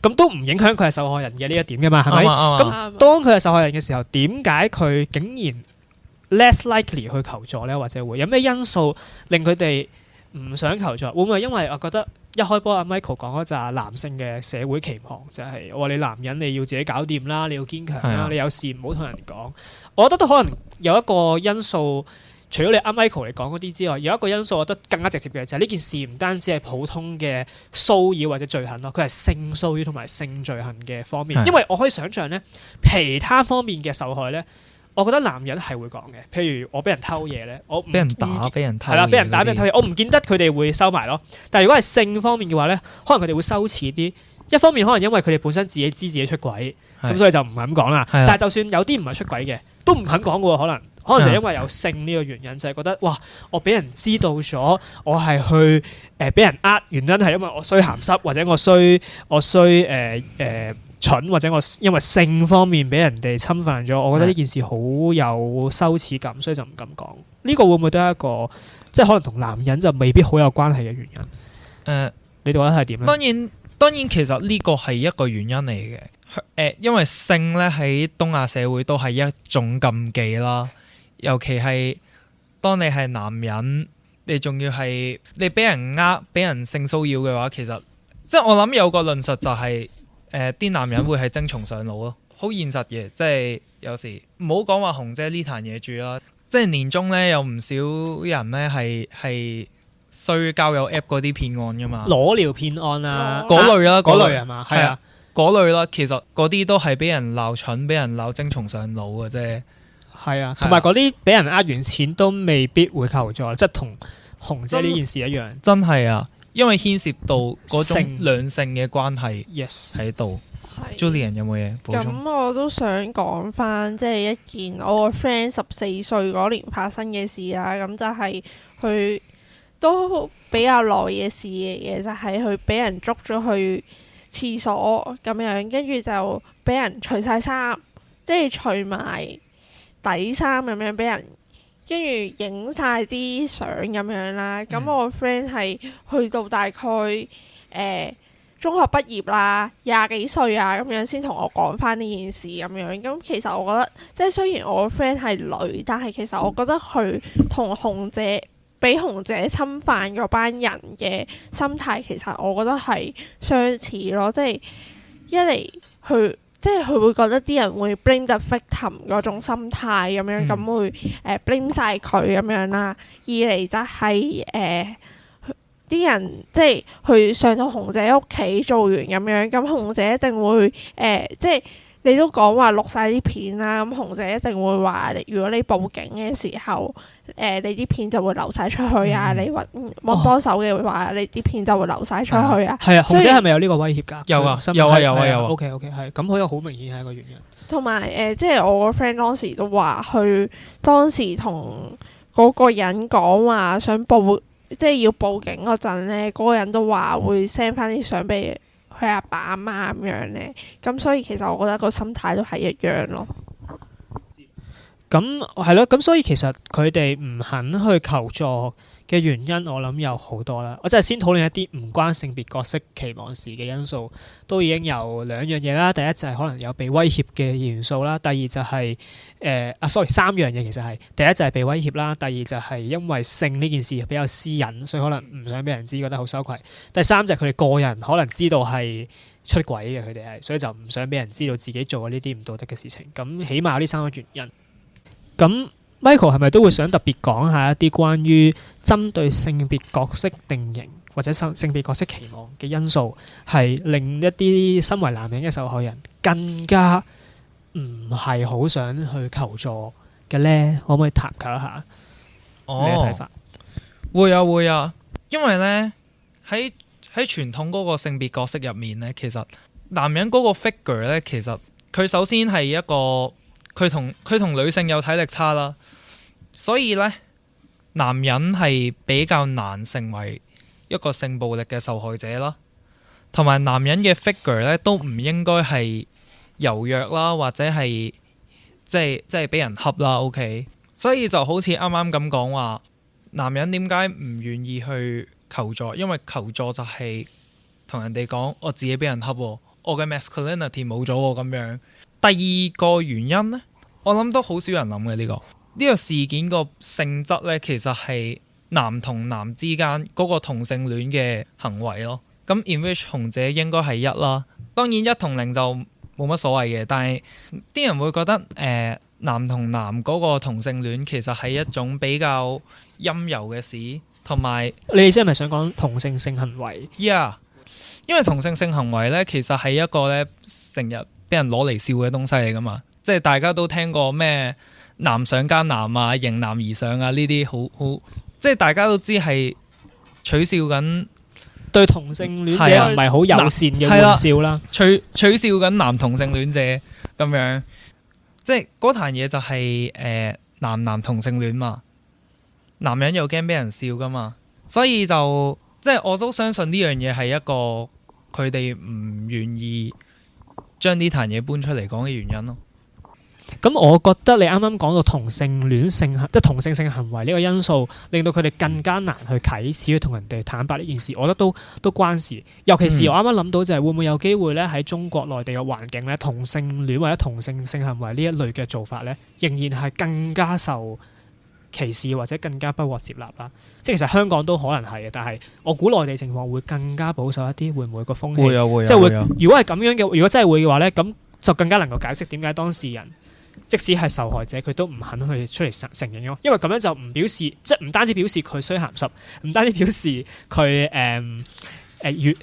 咁都唔影響佢係受害人嘅呢一點噶嘛，係咪？咁當佢係受害人嘅時候，點解佢竟然 less likely 去求助咧？或者會有咩因素令佢哋唔想求助？會唔會因為我覺得？一開波阿 Michael 講嗰紮男性嘅社會期望就係我話你男人你要自己搞掂啦，你要堅強啦，你有事唔好同人講。我覺得都可能有一個因素，除咗你阿 Michael 嚟講嗰啲之外，有一個因素我覺得更加直接嘅就係呢件事唔單止係普通嘅騷擾或者罪行咯，佢係性騷擾同埋性罪行嘅方面。因為我可以想像咧，其他方面嘅受害咧。我覺得男人係會講嘅，譬如我俾人偷嘢咧，我俾人打、俾人偷嘢，係啦，俾人打、俾人偷嘢，我唔見得佢哋會收埋咯。但係如果係性方面嘅話咧，可能佢哋會羞恥啲。一方面可能因為佢哋本身自己知自己出軌，咁所以就唔肯講啦。但係就算有啲唔係出軌嘅，都唔肯講嘅喎。可能可能就因為有性呢個原因，就係覺得哇，我俾人知道咗，我係去俾人原因係因為我衰鹹濕，或者我衰蠢，或者我因為性方面俾人哋侵犯咗，我覺得呢件事好有羞恥感，所以就唔敢講。呢個會唔會都係一個即係可能同男人就未必好有關係嘅原因？你覺得係點咧？當然，其實呢個係一個原因嚟嘅。因為性咧喺東亞社會都係一種禁忌啦，尤其係當你係男人，你仲要係你俾人俾人性騷擾嘅話，其實即係我諗有個論述就係啲男人會係精蟲上腦咯，好現實嘅。即係有時唔好講話紅姐呢壇嘢住啦，即係年中咧有唔少人咧係衰交友 app 嗰啲騙案噶嘛，裸聊騙案啊，嗰類啦，嗰類係嘛？係啊，嗰類啦，其實嗰啲都係俾人鬧蠢，俾人鬧精蟲上腦嘅啫。係啊，同埋嗰啲俾人完錢都未必會求助，即係同紅姐呢件事一樣。真係啊，因為牽涉到嗰種兩性嘅關係喺度。Julian 有冇嘢補充？咁我都想講翻，即係一件我個 friend 14歲嗰年發生嘅事啦。咁就係佢都比較耐嘅事嚟嘅，就係佢俾人捉咗去廁所咁樣，跟住就俾人除晒衫，即係除埋底衫咁樣俾人，跟住影晒啲相咁樣啦。咁我個 friend 係去到大概中學畢業啦，20幾歲啊咁樣先同我講翻呢件事咁樣。咁其實我覺得，即係雖然我個 friend 係女，但係其實我覺得佢同紅姐俾紅姐侵犯嗰班人嘅心態，其實我覺得係相似咯。即係一嚟佢。即係佢會覺得啲人會 blame the victim 嗰種心態咁樣，咁會blame 晒佢咁樣啦。二嚟就係啲人即係去上到紅姐屋企做完咁樣，咁紅姐一定會即係你都講話錄晒啲片啦，咁紅姐一定會話，如果你報警嘅時候，你啲片就會流晒出去啊！你揾幫手嘅話，你啲片就會流晒出去啊！係啊，紅姐係咪有呢個威脅㗎？有啊。OK，係咁，好有好明顯係一個原因。同埋即係我個 friend 當時都話，佢當時同嗰個人講話想即係要報警嗰陣咧，嗰個人都話會 send 翻啲相俾佢阿爸阿媽咁樣咧。咁所以其實我覺得個心態都係一樣咯。咁係咯，咁所以其實佢哋唔肯去求助嘅原因，我諗有好多啦。我真係先討論一啲唔關性別角色期望事嘅因素，都已經有兩樣嘢啦。第一就係可能有被威脅嘅元素啦，第二就係三樣嘢其實係第一就係被威脅啦，第二就係因為性呢件事比較私隱，所以可能唔想俾人知，覺得好羞愧。第三就係佢哋個人可能知道係出軌嘅，佢哋係所以就唔想俾人知道自己做呢啲唔道德嘅事情。咁起碼有呢三個原因。咁 Michael 係咪都會想特別講下一啲關於針對性別角色定型或者性別角色期望嘅因素，係令一啲身為男人嘅受害人更加唔係好想去求助嘅呢？可唔可以談及一下你嘅睇法？會啊，因為呢，喺傳統嗰個性別角色入面呢，其實男人嗰個 figure 呢，其實佢首先係一個佢同女性有體力差啦，所以咧男人係比較難成為一個性暴力嘅受害者啦，同埋男人嘅 figure 咧都唔應該係柔弱啦，或者係即係俾人恰啦。OK， 所以就好似啱啱咁講話，男人點解唔願意去求助？因為求助就係同人哋講我自己俾人恰，我嘅 masculinity 冇咗咁樣。第二個原因呢，我諗都好少人諗嘅呢個事件個性質呢，其實係男同男之間嗰個同性戀嘅行為咯。咁 in which 紅姐應該係1啦，當然1同0就冇乜所謂嘅，但係啲人會覺得男同男嗰個同性戀其實係一種比較陰柔嘅事，同埋你意思係咪想講同性性行為？ Yeah， 因為同性性行為呢，其實係一個呢成日俾人攞嚟笑嘅東西嚟噶嘛，即係大家都聽過咩男上加男啊，迎男而上啊，呢啲好，即係大家都知係取笑緊對同性戀者唔係好友善嘅玩笑啦，取笑緊男同性戀者咁樣，即係嗰壇嘢就係男同性戀嘛，男人又驚俾人笑噶嘛，所以就即係我都相信呢樣嘢係一個佢哋唔願意將呢壇嘢搬出嚟講嘅原因咯。咁我覺得你啱啱講到同性戀即係同性性行為呢個因素，令到佢哋更加難去啟齒去同人哋坦白呢件事，我覺得都關事。尤其是我啱啱諗到就係會唔會有機會咧，喺中國內地嘅環境咧，同性戀或者同性性行為呢一類嘅做法咧，仍然係更加受歧視或者更加不獲接納啦。即係其實香港都可能係嘅，但係我估內地情況會更加保守一啲，會唔會個風氣會啊會啊，即係會會啊如果係咁樣嘅，如果真係會嘅話咧，咁就更加能夠解釋點解當事人即使係受害者，佢都唔肯去出嚟承認咯。因為咁樣就唔表示，即係唔單止表示佢衰鹹濕，唔單止表示佢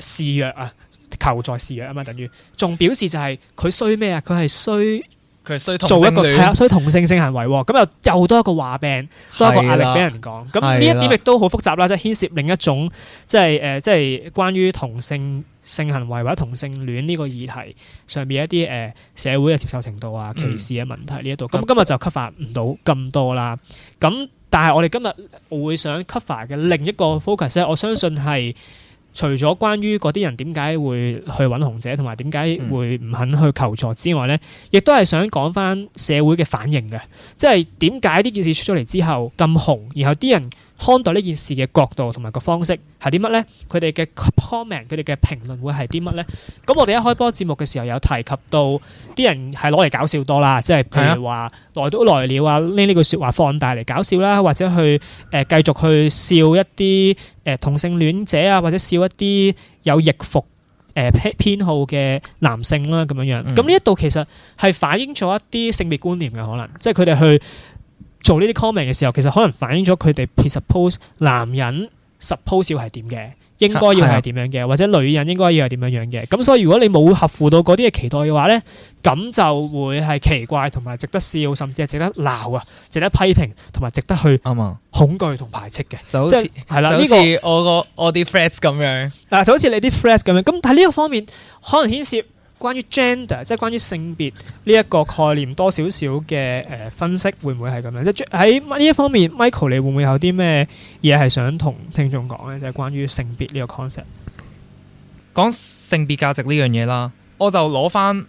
示弱啊，求在示弱啊嘛，等於仲表示就係佢衰咩啊？佢係衰。佢衰同做一個性戀係啊，衰同性性行為喎，咁又多一個話病，多一個壓力俾人講。咁呢一點亦都好複雜啦，即係牽涉另一種即係關於同性性行為或者同性戀呢個議題上面一啲社會嘅接受程度啊、歧視嘅問題呢一度。咁今日就 cover 唔到咁多啦。咁但係我哋今日會想 cover 嘅另一個 focus 咧，我相信係。除咗關於嗰啲人點解會去揾紅姐，同埋點解會唔肯去求助之外咧，亦都係想講翻社會嘅反應嘅，即係點解呢件事出咗嚟之後咁紅，然後啲人看待呢件事嘅角度同埋個方式係啲乜咧？佢哋嘅 comment、佢哋嘅評論會係啲乜咧？咁我哋一開波節目嘅時候有提及到啲人係攞嚟搞笑多啦，即係譬如話來都來了啊，呢句説話放大嚟搞笑啦，或者去繼續去笑一啲同性戀者啊，或者笑一啲有易服偏好嘅男性啦咁樣樣。咁呢一度其實係反映咗一啲性別觀念嘅可能，即係佢哋去做呢啲 comment 嘅時候，其實可能反映咗佢哋 presuppose 男人 suppose 要係點嘅，應該要係點樣嘅，或者女人應該要係點樣樣嘅。咁所以如果你冇合乎到嗰啲嘅期待嘅話咧，咁就會係奇怪同埋值得笑，甚至係值得鬧啊，值得批評同埋值得去恐懼同排斥嘅。就好似係啦，呢個我啲 friends 咁樣嗱，就好似你啲 friends 咁樣。咁但係呢個方面可能牽涉關於 gender， 即係關於性別呢一個概念多少少嘅分析，會唔會係咁樣？即係喺呢一方面 ，Michael 你會唔會有啲咩嘢係想同聽眾講咧？就係關於性別呢個 concept。講性別價值呢樣嘢啦，我就攞翻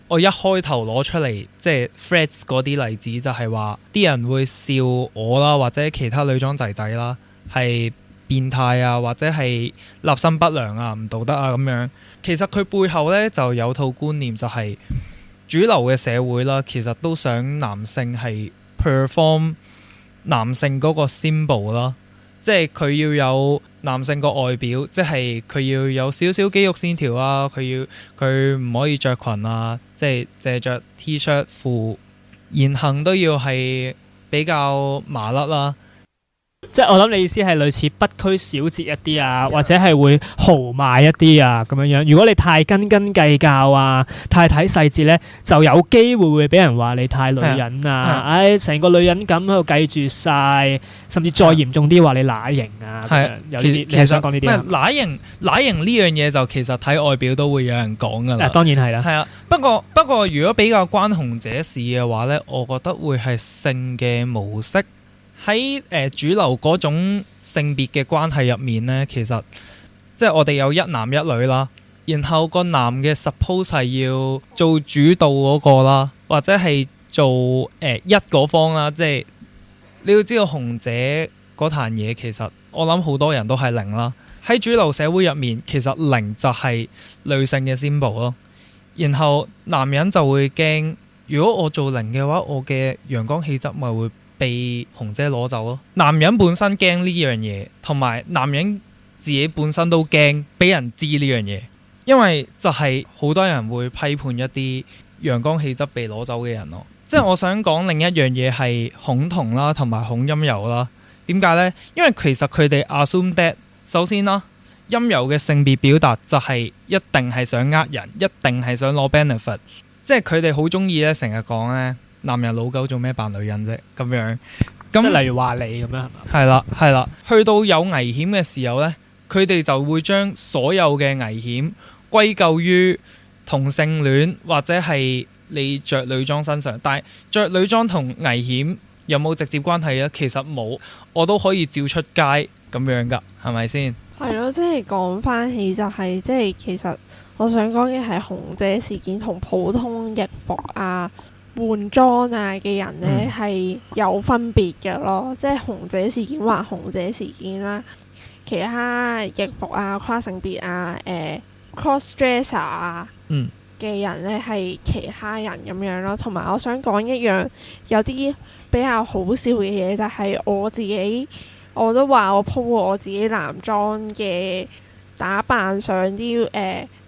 我一開頭攞出嚟，即係 Threads 嗰啲例子，就係話啲人會笑我啦，或者其他女裝仔仔啦，係變態啊，或者係立心不良啊、唔道德啊咁樣。其實佢背後咧就有套觀念，就係主流嘅社會啦，其實都想男性係 perform 男性嗰個 symbol 啦，即係佢要有男性個外表，即係佢要有少少肌肉線條啊，佢唔可以着裙啊，即係淨係着 T-shirt 褲，言行都要係比較麻甩啦。即係我諗你意思係類似不拘小節一啲啊，或者係會豪邁一啲啊咁樣樣。如果你太斤斤計較啊，太睇細節咧，就有機會會俾人話你太女人啊！唉，成個女人咁喺度計住晒，甚至再嚴重啲話你乸型啊。係有啲你係想講呢啲啊？乸型呢樣嘢就其實睇外表都會有人講噶啦。當然係啦。係啊，不過如果比較關紅姐事嘅話咧，我覺得會係性嘅模式。喺主流嗰種性別嘅關係入面呢，其實即係我哋有一男一女啦，然後個男嘅 suppose 係要做主導嗰個啦，或者係做一嗰方啦，即係你要知道紅姐嗰壇嘢，其實我諗好多人都係零啦。喺主流社會入面，其實零就係女性嘅 symbol 咯，然後男人就會驚，如果我做零嘅話，我嘅陽光氣質咪會被紅姐攞走咯。男人本身驚呢樣嘢，同埋男人自己本身都驚俾人知呢樣嘢，因為就係好多人會批判一啲陽光氣質被攞走嘅人咯。即係我想講另一樣嘢係恐同啦，同埋恐陰柔啦。點解呢？因為其實佢哋 assume that 首先啦，陰柔嘅性別表達就係一定係想呃人，一定係想攞 benefit， 即係佢哋好中意咧成日講咧。男人老狗做咩扮女人啫？咁樣，即係例如話你咁樣係嘛？係啦，去到有危險嘅時候呢，佢哋就會將所有嘅危險歸咎於同性戀或者係你着女裝身上。但係着女裝同危險有冇直接關係啊？其實冇，我都可以照出街咁樣㗎，係咪先？係咯，即係講翻起就係、即係其實我想講嘅係紅姐事件同普通易服啊、換裝啊嘅人呢係有分別嘅咯。即係紅姐事件話紅姐事件啦，其他易服啊、跨性別啊、cross dresser 啊嘅人呢係其他人咁樣咯。同埋我想講一樣有啲比較好笑嘅嘢，就係我自己。我都話我 po 過我自己男裝嘅打扮上啲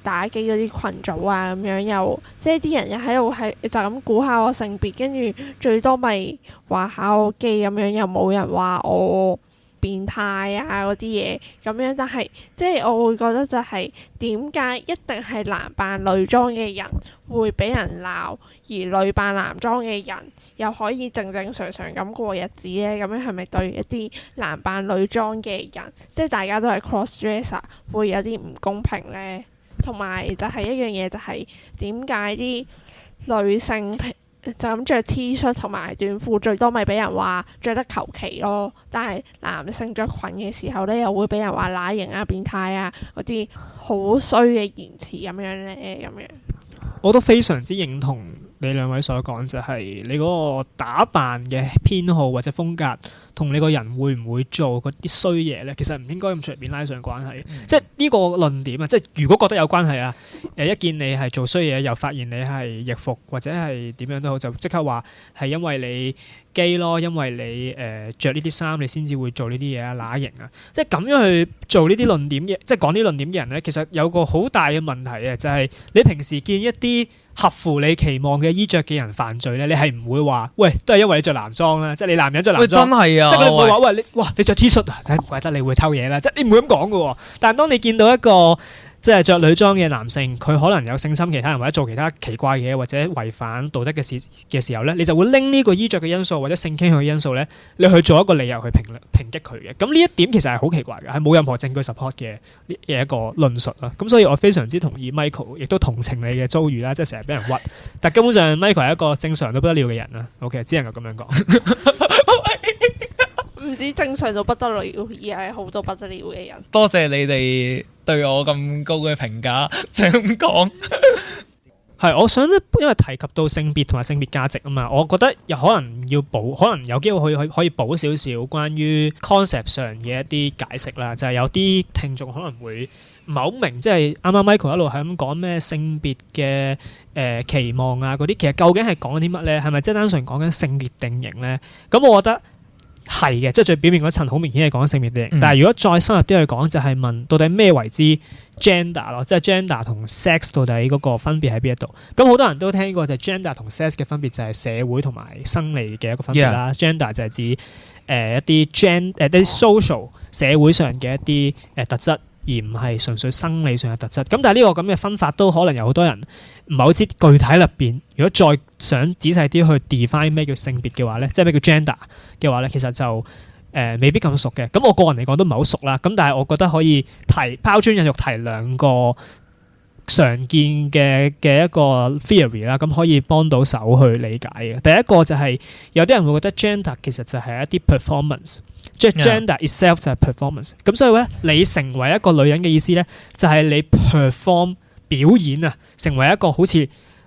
打機嗰啲群組啊，咁樣又即係啲人又喺度係就咁估下我性別，跟住最多咪話下我基咁樣，又冇人話我變態啊嗰啲嘢咁樣。但係即係我會覺得就係點解一定係男扮女裝嘅人會俾人鬧，而女扮男裝嘅人又可以正正常常咁過日子呢？咁樣係咪對一啲男扮女裝嘅人，即係大家都係 cross dresser， 會有啲唔公平呢？同埋就係一樣嘢，就係點解啲女性就咁着 T 恤同埋短褲，最多咪俾人話着得求其咯。但係男性着裙嘅時候呢，又會俾人話乸型啊、變態啊嗰啲好衰嘅言辭咁樣呢。咁樣。我都非常之認同你兩位所講，就係你嗰個打扮嘅偏好或者風格，同你個人會唔會做嗰啲衰嘢咧？其實唔應該咁隨便拉上關係。即係呢個論點啊，即係如果覺得有關係啊，一見你係做衰嘢，又發現你係易服或者係點樣都好，就即刻話係因為你基咯，因為你著呢啲衫，你先至會做呢啲嘢啊，乸型啊，即係咁樣去做呢啲論點嘅，即係講呢啲論點嘅人咧，其實有個好大嘅問題啊，就係你平時見一啲合乎你期望嘅衣着嘅人犯罪咧，你係唔會話喂，都係因為你着男裝啦，即係你男人着男裝，真係啊，即係你唔會話喂，你着 T 恤啊，唔怪得你會偷嘢啦，即係你唔會咁講㗎喎。但係當你見到一個即係着女裝嘅男性，佢可能有性侵其他人或者做其他奇怪嘅嘢或者違反道德嘅事嘅時候咧，你就會拎呢個衣着嘅因素或者性傾向嘅因素咧，你去做一個理由去抨擊佢嘅。咁呢一點其實係好奇怪嘅，係冇任何證據 support 嘅一個論述啦。咁所以我非常之同意 Michael， 亦都同情你嘅遭遇啦，即係成日俾人屈。但根本上 Michael 係一個正常到不得了嘅人啦。OK， 只能夠咁樣講。唔止正常到不得了，而係好到不得了嘅人。多謝你哋對我咁高嘅評價，就咁講。係，我想咧，因為提及到性別同埋性別價值啊嘛，我覺得有可能要補，可能有機會可以補少少關於 concept 上嘅一啲解釋啦。就係有啲聽眾可能會唔係好明，即係啱啱 Michael 一路係咁講咩性別嘅期望啊嗰啲，其實究竟係講緊啲乜咧？係咪即係單純講緊性別定型咧？咁我覺得係嘅，即係最表面嗰層好明顯係講性別定型。但係如果再深入啲去講，就係問到底咩為之 gender 咯，即係 gender 同 sex 到底嗰個分別喺邊一度？咁好多人都聽過就係 gender 同 sex 嘅分別就係社會同埋生理嘅一個分別啦。Gender 就係指一啲 social 社會上嘅一啲特質，而唔係純粹生理上嘅特質。咁但係呢個咁嘅分法都可能有好多人唔係好知具體入邊。如果再想仔細啲去 define 咩叫性別嘅話咧，即係咩叫 gender 嘅話咧，其實就未必咁熟嘅。咁我個人嚟講都唔係好熟啦。咁但係我覺得可以拋磚引玉提兩個常見嘅一個 theory 啦，咁可以幫到手去理解嘅。第一個就係有啲人會覺得 gender 其實就係一啲 performance， 即係 gender itself 就係 performance。咁所以咧，你成為一個女人嘅意思咧，就係你 perform 表演啊，成為一個好似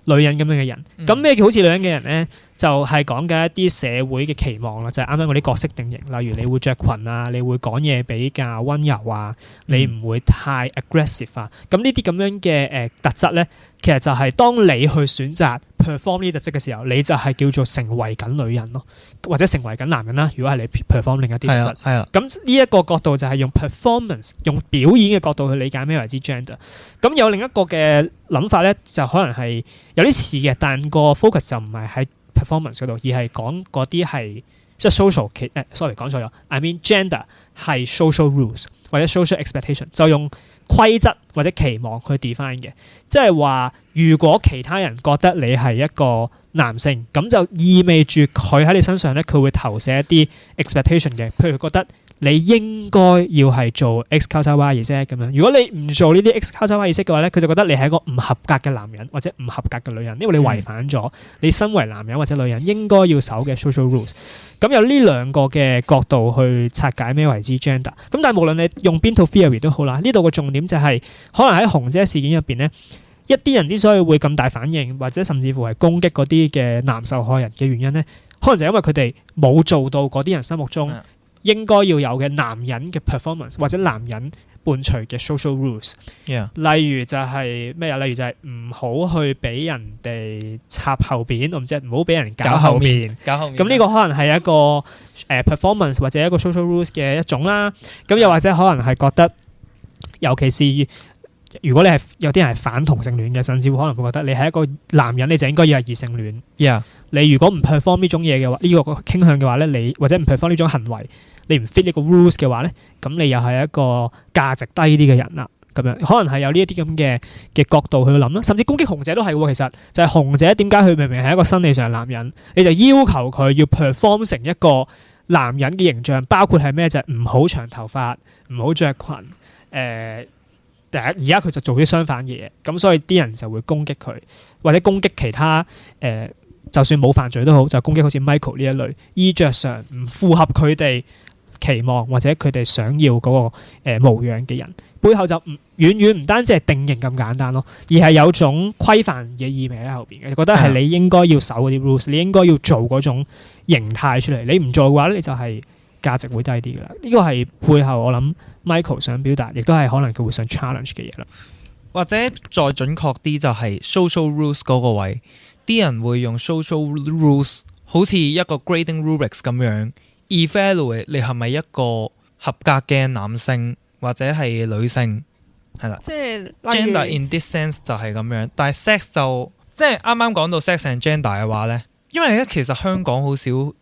女人咁樣嘅人。咁咩叫好似女人嘅人咧？就係講緊一啲社會嘅期望啦，就係啱啱嗰啲角色定型，例如你會着裙啊，你會講嘢比較温柔啊，你唔會太 aggressive 啊。咁呢啲咁樣嘅特質咧，其實就係當你去選擇 perform 呢啲特質嘅時候，你就係叫做成為緊女人咯，或者成為緊男人啦。如果係你 perform 另一啲特質，係啊。咁呢一個角度就係用 performance 用表演嘅角度去理解咩為之 gender。咁有另一個嘅諗法咧，就可能係有啲似嘅，但個 focus 就唔係喺 performance 嗰度，而係講嗰啲係即係 social講錯咗 I mean gender 係 social rules 或者 social expectation， 就用規則或者期望去 define 嘅。即係話如果其他人覺得你係一個男性，咁就意味住佢喺你身上咧，佢會投射一啲 expectation 嘅，譬如覺得你應該要係做 X 交叉 Y 儀式咁樣。如果你唔做呢啲 X 交叉 Y 儀式嘅話咧，佢就覺得你係一個唔合格嘅男人或者唔合格嘅女人，因為你違反咗你身為男人或者女人應該要守嘅 social rules。咁有呢兩個嘅角度去拆解咩為之 gender。咁但係無論你用邊套 theory 都好啦，呢度嘅重點就係、可能喺紅姐事件入邊咧，一啲人之所以會咁大反應，或者甚至乎係攻擊嗰啲嘅男受害人嘅原因咧，可能就係因為佢哋冇做到嗰啲人心目中應該要有嘅男人嘅 performance 或者男人伴隨嘅 social rules。例如就係咩啊？例如就係唔好去俾人哋插後邊，我唔知唔好俾人搞後面。咁呢個可能係一個performance 或者一個 social rules 嘅一種啦。咁又或者可能係覺得，尤其是如果你係有啲人係反同性戀嘅，甚至乎可能會覺得你係一個男人，你就應該要係異性戀。你如果唔 perform 呢種嘢嘅話，呢個傾向嘅話咧，你或者唔 perform 呢種行為，你唔 fit 呢個 rules 嘅話咧，咁你又係一個價值低啲嘅人啦。咁樣可能係有呢一啲咁嘅角度去諗啦，甚至攻擊紅姐都係喎。其實就係紅姐點解佢明明係一個生理上嘅男人，你就要求佢要 perform 成一個男人嘅形象，包括係咩？就係唔好長頭髮，唔好着裙。而家佢就做啲相反嘅嘢，咁所以啲人就會攻擊佢，或者攻擊其他就算冇犯罪都好，就攻擊好似 Michael 呢一類衣着上唔符合佢哋期望或者佢哋想要嗰個模樣嘅人，背後就遠遠唔單止係定型咁簡單咯，而係有種規範嘅意味喺後邊嘅，覺得係你應該要守嗰啲 rules， 你應該要做嗰種形態出嚟，你唔做嘅話，你就係價值會低啲噶啦。呢個係背後我諗 Michael 想表達，亦都係可能佢會想 challenge 嘅嘢啦。或者再準確啲就係 social rules 嗰個位，啲人會用 social rules 好似一個 grading rubrics 咁樣 evaluate 你係咪一個合格嘅男性或者係女性，係啦。即係 gender in this sense 就係咁樣，但係 sex 就即係啱啱講到 sex and gender 嘅話咧，因為咧其實香港好少討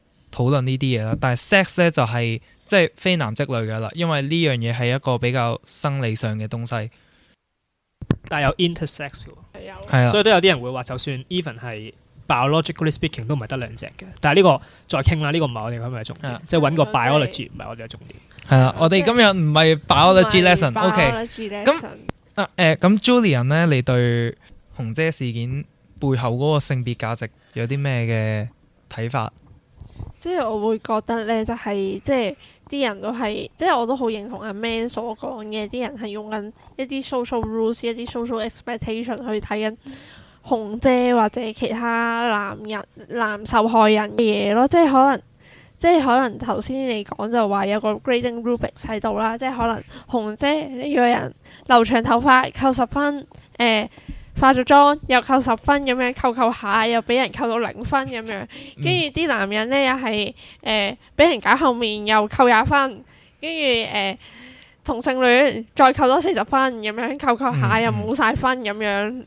論呢啲嘢啦，但係 sex 咧就係即係非男即女㗎啦，因為呢樣嘢係一個比較生理上嘅東西。但係有 intersex 有，係啊，所以都有啲人會話，就算 even 係 biologically speaking 都唔係得兩隻嘅。但係呢個再傾啦，呢個唔係我哋今日嘅重點，即係揾個 biology 唔係我哋嘅重點。係啦，我哋今日唔係 biology lesson，OK。咁 Julian 咧，你對紅姐事件背後嗰個性別價值有啲咩嘅睇法？即係我會覺得咧，就係即係啲人都係，即係我都好認同阿 Man 所講嘅，啲人係用緊一啲 social rules、一啲 social expectation 去睇緊紅姐或者其他男受害人嘅嘢咯。即係可能頭先你講就話有個 grading rubrics 喺度啦，即係可能紅姐呢個人留長頭髮扣10分，化咗妝又扣10分咁樣，扣下又俾人扣到0分咁樣，跟住啲男人咧又係俾人搞後面又扣20分，跟住同性戀再扣多40分咁樣，扣下又冇晒分咁樣。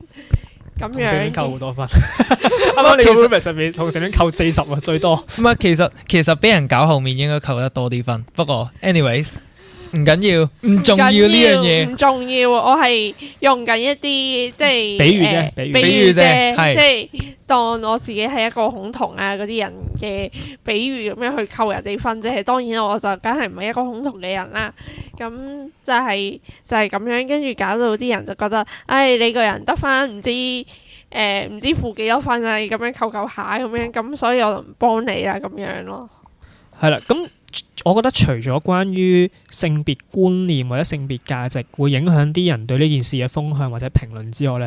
咁樣同性戀扣好多分，啱啱你嘅 rubric 上面同性戀扣40啊，最多。唔係，其實俾人搞後面應該扣得多啲分，不過 anyways 唔緊要，唔重要呢樣嘢，唔重要。我係用緊一啲即係比喻啫，比喻啫，即係當我自己係一個恐同啊嗰啲人嘅比喻咁樣去扣人哋分啫。當然我就梗係唔係一個恐同嘅人啦。咁就係咁樣，跟住搞到啲人就覺得，你個人得返唔知負幾多分啊？你咁樣扣下咁樣，咁所以我就唔幫你啦咁樣咯。係啦，咁我覺得除咗關於性別觀念或者性別價值會影響啲人對呢件事嘅風向或者評論之外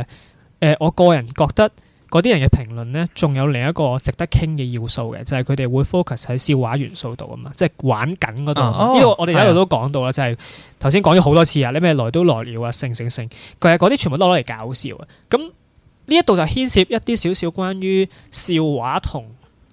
咧，我個人覺得嗰啲人嘅評論咧，仲有另一個值得傾嘅要素嘅，就係佢哋會 focus 喺笑話元素度啊嘛，即係玩梗嗰度。呢個我哋一路都講到啦，就係頭先講咗好多次啊，你咩來都來了啊，成，佢係嗰啲全部都攞嚟搞笑啊。咁呢一度就牽涉一啲少關於笑話同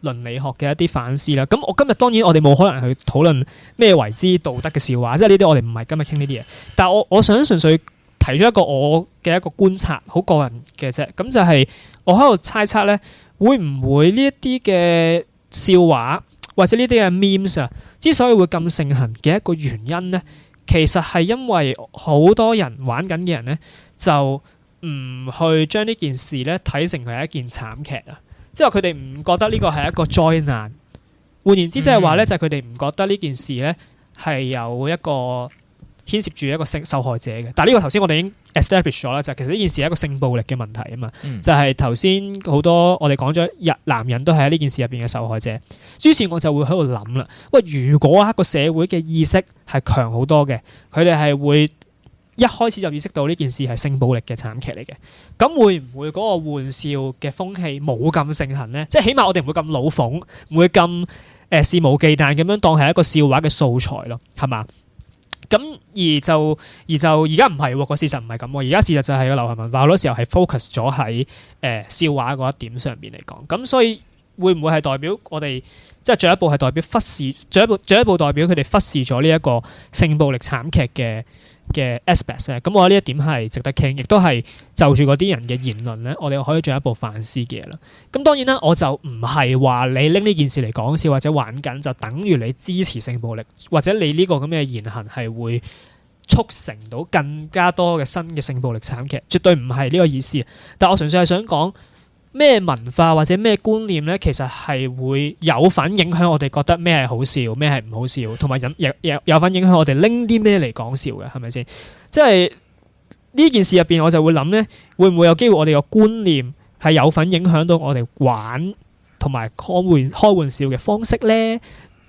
倫理學嘅一啲反思啦。咁我今日當然我哋冇可能去討論咩為之道德嘅笑話，即係呢啲我哋唔係今日傾呢啲嘢。但係我想純粹提出一個我嘅一個觀察，好個人嘅啫。咁就係我喺度猜測咧，會唔會呢一啲嘅笑話或者呢啲嘅 memes 啊，之所以會咁盛行嘅一個原因咧，其實係因為好多人玩緊嘅人咧，就唔去將呢件事咧睇成係一件慘劇啊。即係佢哋唔覺得呢個係一個災難，換言之，即係話咧，就係佢哋唔覺得呢件事咧係有一個牽涉住一個受害者嘅。但係呢個頭先我哋已經 establish 咗啦，就係其實呢件事係一個性暴力嘅問題啊嘛。就係頭先好多我哋講咗男人都係喺呢件事入邊嘅受害者。於是我就會喺度諗啦，喂，如果一個社會嘅意識係強好多嘅，佢哋係會一開始就意識到呢件事係性暴力嘅慘劇嚟嘅，咁會唔會嗰個玩笑嘅風氣冇咁盛行呢？即係起碼我哋唔會咁老諷，唔會咁肆無忌憚咁樣當係一個笑話嘅素材咯，係嘛？咁而家唔係喎，個事實唔係咁喎。而家事實就係個流行文化好多時候係 focus 咗喺笑話嗰一點上邊嚟講，咁所以會唔會係代表我哋即係進一步係代表忽視進一步代表佢哋忽視咗呢一個性暴力慘劇嘅 aspect 咧？咁我覺得呢一點係值得傾，亦都係就住嗰啲人嘅言論咧，我哋可以進一步反思嘅嘢啦。咁當然啦，我就唔係話你拎呢件事嚟講笑或者玩緊，就等於你支持性暴力，或者你呢個咁嘅言行係會促成到更加多嘅新嘅性暴力慘劇，絕對唔係呢個意思。但我純粹係想講咩文化或者咩觀念咧，其實係會有份影響我哋覺得咩係好笑，咩係唔好笑，同埋有份影響我哋拎啲咩嚟講笑嘅，係咪先？即係呢件事入邊，我就會諗咧，會唔會有機會我哋個觀念係有份影響到我哋玩同埋開玩笑嘅方式咧？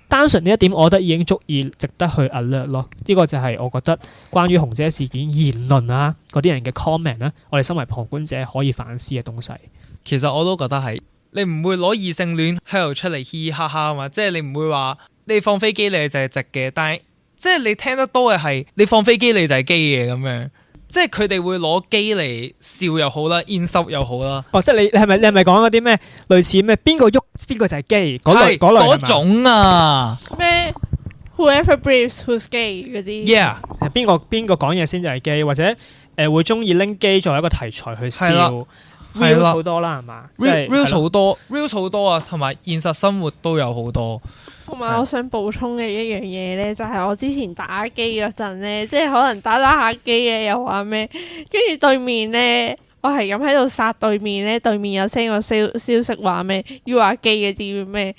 單純呢一點，我覺得已經足以值得去 alert 咯。呢個就係我覺得關於紅姐事件言論啊嗰啲人嘅 comment 啦，我哋身為旁觀者可以反思嘅東西。其實我都覺得係，你唔會攞異性戀喺度出嚟嘻嘻哈哈啊嘛，即係你唔會話你放飛機你就係直嘅，但係即係你聽得多嘅係你放飛機你就係基嘅咁樣，即係佢哋會攞基嚟笑又好啦，insult又好啦。哦，即係你係咪講嗰啲咩類似咩邊個喐邊個就係基嗰類嗰種啊？咩 Whoever breathes who's gay 嗰啲 ？Yeah， 邊個講嘢先就係基，或者會中意拎基作為一個題材去笑。real 好多啦，係嘛？real 好多 ，real 好多啊，同埋現實生活都有好多。同埋我想補充嘅一樣嘢咧，就係我之前打機嗰陣咧，即係可能打下機嘅，又話咩，跟住對面咧，我係咁喺度殺對面咧，對面有 send 個消息話咩 ，you are gay 嗰啲咩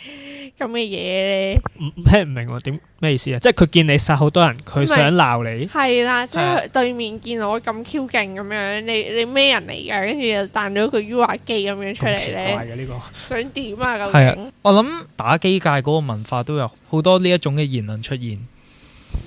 咁嘅嘢咧。聽唔明喎，點咩意思啊？即係佢見你殺好多人，佢想鬧你。係啦，即係對面見我咁 Q 勁咁樣，你咩人嚟㗎？跟住又彈咗個 you are gay 咁樣出嚟咧。怪嘅呢個。想點啊？究竟？竟？我諗打機界嗰個文化都有好多呢一種嘅言論出現。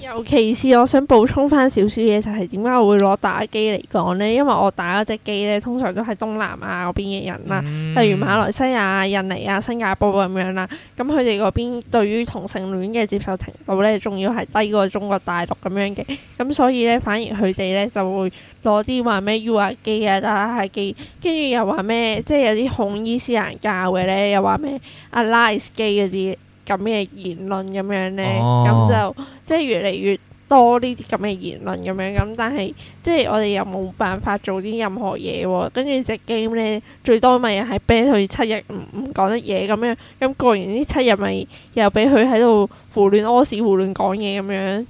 尤其是我想補充翻少少嘢，就係點解我會攞打機嚟講呢？因為我打嗰隻機呢，通常都係東南亞嗰邊嘅人啦，例如馬來西亞、印尼啊、新加坡咁樣啦。咁佢哋嗰邊對於同性戀嘅接受程度呢，仲要係低過中國大陸咁樣嘅。咁所以呢，反而佢哋呢就會攞啲話咩 You are gay 啊，打下機，跟住又話咩，即係有啲恐伊斯蘭教嘅呢，又話咩 Allah is gay 嗰啲咁嘅言論咁樣呢，咁就即係越嚟越多呢啲咁嘅言論咁樣，咁但係即係我哋又冇辦法做啲任何嘢喎，跟住隻 game 呢，最多咪係俾佢7日唔講得嘢咁樣，咁過完呢7日咪又俾佢喺度胡亂屙屎胡亂講嘢咁樣。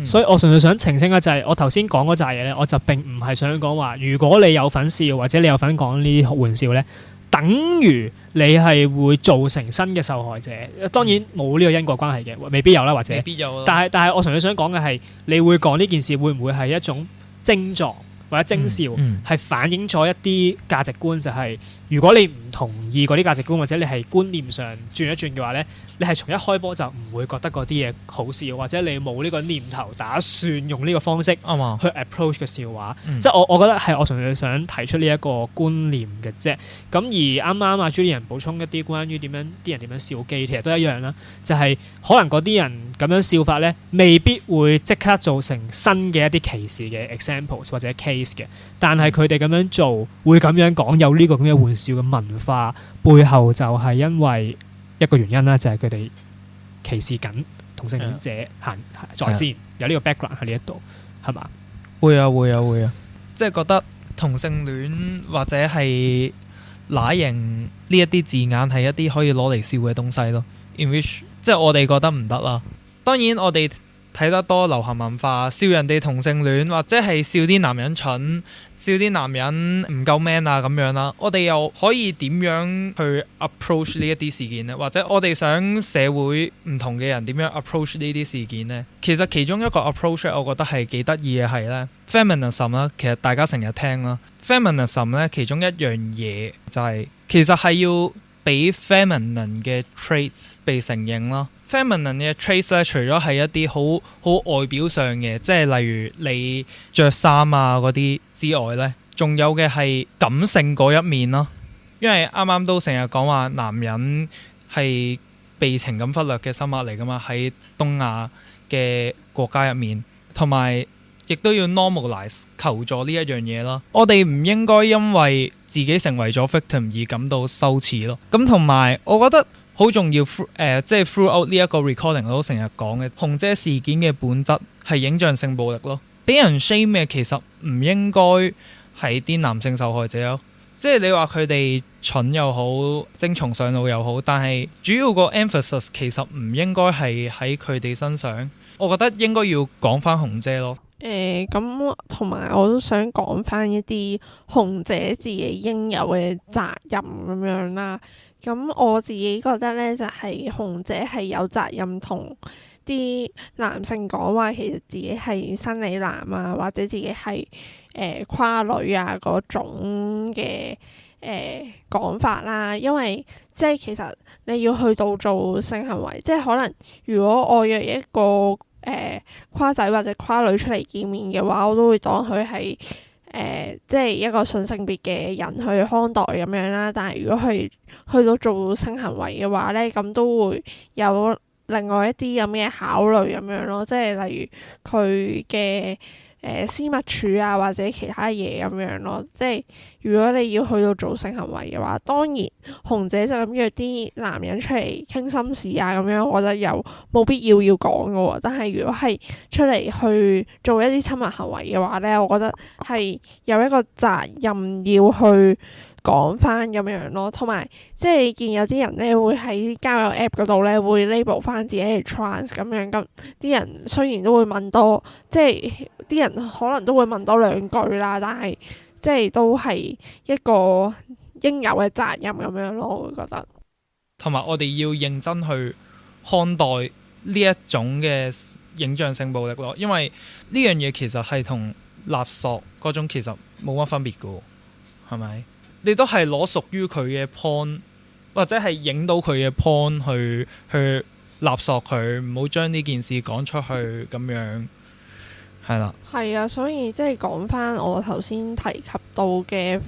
所以我純粹想澄清嘅就係我頭先講嗰扎嘢呢，我就並唔係想講話如果你有份笑或者你有份講呢啲玩笑呢，等於你係會造成新嘅受害者，當然冇呢個因果關係嘅，未必有啦，或者，未必有。但係我純粹想講嘅係，你會講呢件事會唔會係一種徵狀或者徵兆，係反映咗一啲價值觀，就係如果你唔同意嗰啲價值觀，或者你係觀念上轉一轉嘅話呢，你係從一開波就唔會覺得嗰啲嘢好笑，或者你冇呢個念頭打算用呢個方式去 approach 嘅笑話。即係我覺得係我純粹想提出呢一個觀念嘅啫。咁而啱啱阿 Julian 補充一啲關於啲人點樣笑基，其實都一樣啦。就係可能嗰啲人咁樣笑法呢，未必會即刻造成新嘅一啲歧視嘅 examples 或者 case 嘅，但係佢哋咁樣做會咁樣講，有呢個咁嘅玩笑嘅文化背後就係因為一個原因啦，就係佢哋歧視緊同性戀者行在先，有呢個 background 喺呢一度，係嘛？會啊，即係覺得同性戀或者係乸型呢一啲字眼係一啲可以攞嚟笑嘅東西咯。In which 即係我哋覺得唔得啦。當然我哋睇得多流行文化，笑人哋同性戀，或者係笑啲男人蠢，笑啲男人唔夠 man 啊咁樣啦。我哋又可以點樣去 approach 呢一啲事件呢？或者我哋想社會唔同嘅人點樣 approach 呢啲事件呢？其實其中一個 approach 我覺得係幾得意嘅係呢 feminism 啦，其實大家成日聽啦 feminism 咧，其中一樣嘢就係、其實係要俾 feminine 嘅 traits 被承認啦。feminine 嘅 traits 咧，除咗係一啲好外表上嘅，即係例如你着衫啊嗰啲之外咧，仲有嘅係感性嗰一面咯。因為啱啱都成日講話男人係被情感忽略嘅生物嚟噶嘛，喺東亞嘅國家入面，同埋亦都要 normalize 求助呢一樣嘢咯。我哋唔應該因為自己成為咗 victim 而感到羞恥咯。咁同埋我覺得好重要，即係 throughout 呢一個 recording 我都成日講嘅紅姐事件嘅本質係影像性暴力咯。俾人 shame 嘅其實唔應該係啲男性受害者咯。即係你話佢哋蠢又好，精蟲上腦又好，但係主要個 emphasis 其實唔應該係喺佢哋身上。我覺得應該要講翻紅姐咯。咁同埋我都想講翻一啲紅姐自己應有嘅責任咁樣啦。咁我自己覺得咧，就係紅姐係有責任同啲男性講話，其實自己係生理男啊，或者自己係跨女啊嗰種嘅講法啦。因為即係其實你要去到做性行為，即係可能如果我約一個跨仔或者跨女出嚟見面嘅話，我都會當佢係即係一個順性別嘅人去看待咁樣啦。但係如果係去到做性行為嘅話咧，咁都會有另外一啲咁嘅考慮咁樣咯。即係例如佢嘅私密處啊，或者其他嘢咁樣咯。即係如果你要去到做性行為嘅話，當然紅姐就咁約啲男人出嚟傾心事啊咁樣，我覺得又冇必要講㗎喎。但係如果係出嚟去做一啲親密行為嘅話咧，我覺得係有一個責任要去講翻咁樣咯。同埋即係見有啲人咧會喺交友 app 嗰度咧會 label 翻自己係 trans 咁樣，咁啲人雖然都會問多，即係啲人可能都會問多兩句啦，但係即係都係一個應有嘅責任咁樣咯，我會覺得。同埋我哋要認真去看待呢一種嘅影像性暴力咯，因為呢樣嘢其實係同勒索嗰種其實冇乜分別㗎，係咪？你都係攞屬於佢嘅 point， 或者係影到佢嘅 point 去勒索佢，唔好將呢件事講出去咁樣，係啦。係啊，所以即係講翻我頭先提及到嘅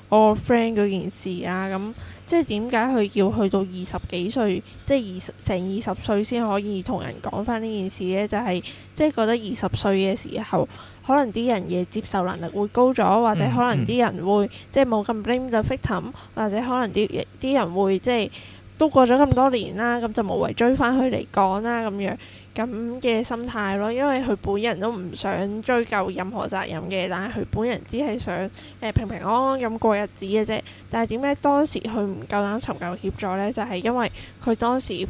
我個 friend 嗰件事啊，咁即係點解佢要去到20幾歲，即係成20歲先可以同人講翻呢件事呢？就係即係覺得20歲嘅時候，可能啲人嘅接受能力會高咗，或者可能啲人會即係冇咁 blame the victim，或者可能啲人會即係都過咗咁多年啦，咁就無謂追翻佢嚟講啦咁樣咁嘅心態咯。因為佢本人都唔想追究任何責任嘅，但係佢本人只係想平平安安咁過日子嘅啫。但係點解當時佢唔夠膽尋求協助呢？就係因為佢當時一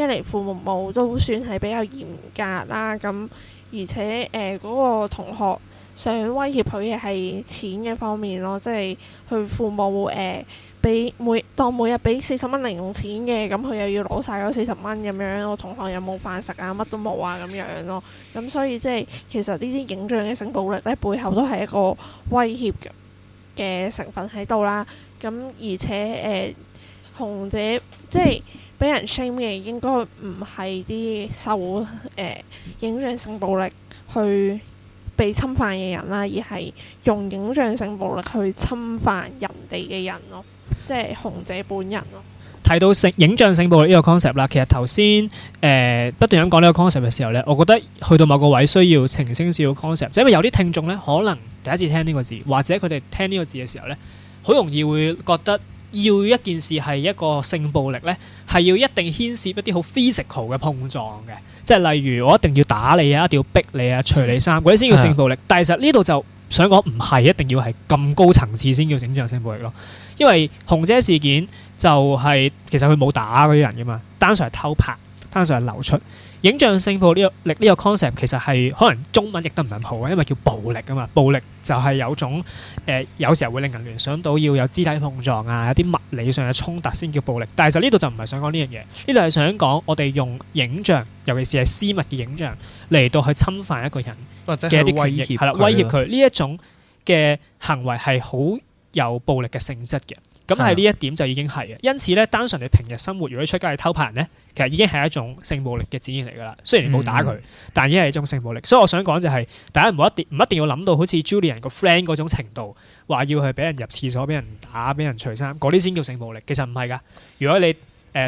嚟父母都算係比較嚴格啦，咁而且嗰個同學想威脅佢嘅係錢嘅方面咯，即係佢父母每日俾40蚊零用錢嘅，咁佢又要攞晒嗰40蚊咁樣，我同學又冇飯食啊，乜都冇啊咁樣咯。咁所以即係其實呢啲影像嘅性暴力咧，背後都係一個威脅嘅成分喺度啦。咁而且紅姐即係俾人 shame 嘅應該唔係啲受影像性暴力去被侵犯嘅人啦，而係用影像性暴力去侵犯人哋嘅人咯，即係紅姐本人咯。提到影像性暴力呢個 concept 啦，其實頭先不斷咁講呢個 concept 嘅時候咧，我覺得去到某個位需要澄清少少 concept，因為有啲聽眾咧可能第一次聽呢個字，或者佢哋聽呢個字嘅時候咧，好容易會覺得要一件事係一個性暴力咧，係要一定牽涉一啲好 physical 嘅碰撞嘅，即係例如我一定要打你啊，一定要逼你啊，除你衫嗰啲先叫性暴力。但係其實呢度就想講唔係一定要係咁高層次先叫影像性暴力咯，因為紅姐事件就係其實佢冇打嗰啲人噶嘛，單純係偷拍，單純係流出。影像性暴力呢個 concept 其實係可能中文譯得唔係咁好嘅，因為叫暴力啊嘛。暴力就係有種有時候會令人聯想到要有肢體碰撞啊，有啲物理上嘅衝突先叫暴力。但係其實呢度就唔係想講呢樣嘢，呢度係想講我哋用影像，尤其是係私密嘅影像嚟到去侵犯一個人或者嘅一啲威權益，脅係啦，威脅佢呢一種嘅行為係好有暴力嘅性質嘅。咁係呢一點就已經係嘅，因此咧，單純你平日生活如果出街去偷拍人咧，其實已經係一種性暴力嘅展現嚟㗎啦。雖然你冇打佢，但已經係一種性暴力。所以我想講就係、大家唔一定要諗到好似 Julian 個 friend 嗰種程度，話要去俾人入廁所、俾人打、俾人除衫，嗰啲先叫性暴力。其實唔係㗎。如果你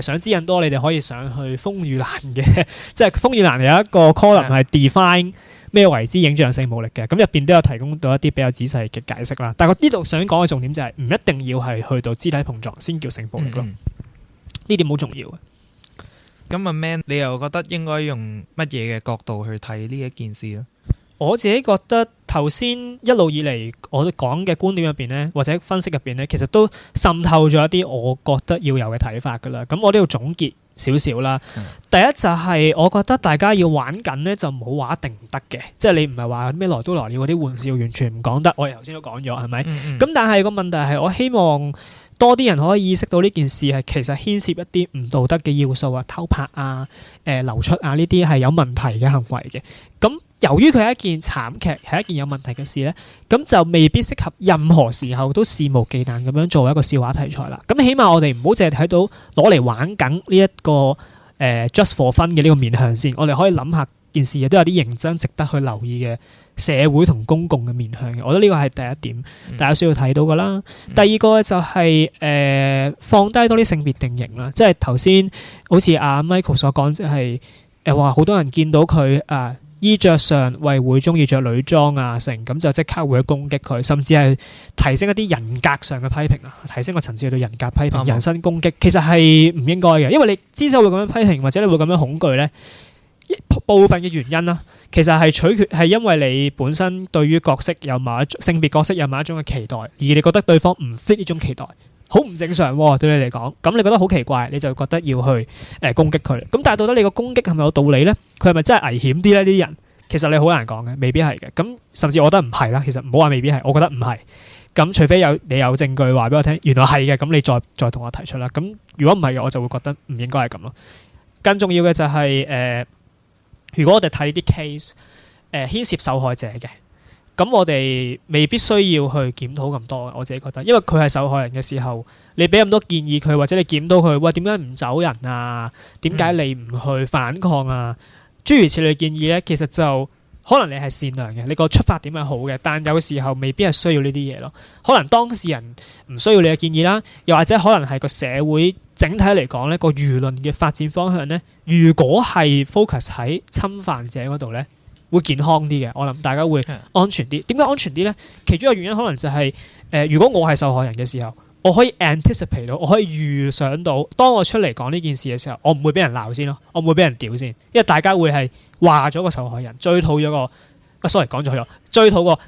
想知更多，你哋可以上去風雨蘭嘅，即係風雨蘭有一個 column 係 define 咩為之影像性暴力嘅，咁入邊都有提供到一啲比較仔細嘅解釋啦。但係我呢度想講嘅重點就係唔一定要係去到肢體碰撞先叫性暴力咯，呢點好重要嘅。咁阿 Man，你又覺得應該用乜嘢嘅角度去睇呢一件事咧？我自己覺得頭先一路以嚟我講嘅觀點入邊咧，或者分析入邊咧，其實都滲透咗一啲我覺得要有嘅睇法㗎啦。咁我都要總結少少啦。第一就係我覺得大家要玩緊咧，就冇話一定唔得嘅，即係你唔係話咩來都來了嗰啲玩笑完全唔講得。我哋頭先都講咗係咪？咁但係個問題係我希望多啲人可以意識到呢件事係其實牽涉一啲唔道德嘅要素啊，偷拍啊、流出啊呢啲係有問題嘅行為嘅。咁由於佢係一件慘劇，係一件有問題嘅事咧，咁就未必適合任何時候都肆無忌憚咁樣做一個笑話題材啦。咁起碼我哋唔好淨係睇到攞嚟玩緊呢一個just for fun 嘅呢個面向先，我哋可以諗下件事亦都有啲認真值得去留意嘅社會同公共嘅面向嘅。我覺得呢個係第一點，大家需要睇到噶啦。第二個就係放低多啲性別定型啦，即係頭先好似阿 Michael 所講，即係話好多人見到佢衣着上為會中意着女裝啊成，咁就即刻會去攻擊佢，甚至係提升一啲人格上嘅批評啊，提升個層次去到人格批評、人身攻擊，其實係唔應該嘅。因為你之所以會咁樣批評或者你會咁樣恐懼咧，部分嘅原因啦，其實係取決係因為你本身對於角色有某一種性別角色有某一種嘅期待，而你覺得對方唔 fit 呢種期待，好唔正常喎，對你嚟講，咁你覺得好奇怪，你就覺得要去攻擊佢。咁但係到底你個攻擊係咪有道理咧？佢係咪真係危險啲咧？呢啲人其實你好難講嘅，未必係嘅。咁甚至我覺得唔係啦，其實唔好話未必係，我覺得唔係。咁除非你有證據話俾我聽，原來係嘅，咁你再同我提出啦。咁如果唔係嘅，我就會覺得唔應該係咁咯。更重要嘅就係如果我哋睇啲 case 牽涉受害者嘅，咁我哋未必需要去檢討咁多。我自己覺得，因為佢係受害人嘅時候，你俾咁多建議佢，或者你檢討佢，喂，點解唔走人啊？點解你唔去反抗啊？諸如此類建議咧，其實就可能你係善良嘅，你個出發點係好嘅，但有時候未必係需要呢啲嘢咯。可能當事人唔需要你嘅建議啦，又或者可能係個社會整體嚟講咧，個輿論嘅發展方向咧，如果係 focus 喺侵犯者嗰度咧，會健康啲嘅。我諗大家會安全啲。點解安全啲咧？其中一個原因可能就係如果我係受害人嘅時候，我可以 anticipate 到，我可以預想到，當我出嚟講呢件事嘅時候，我唔會俾人鬧先咯，我唔會俾人屌先，因為大家會係話咗個受害人，追討咗個sorry 講錯咗，追討個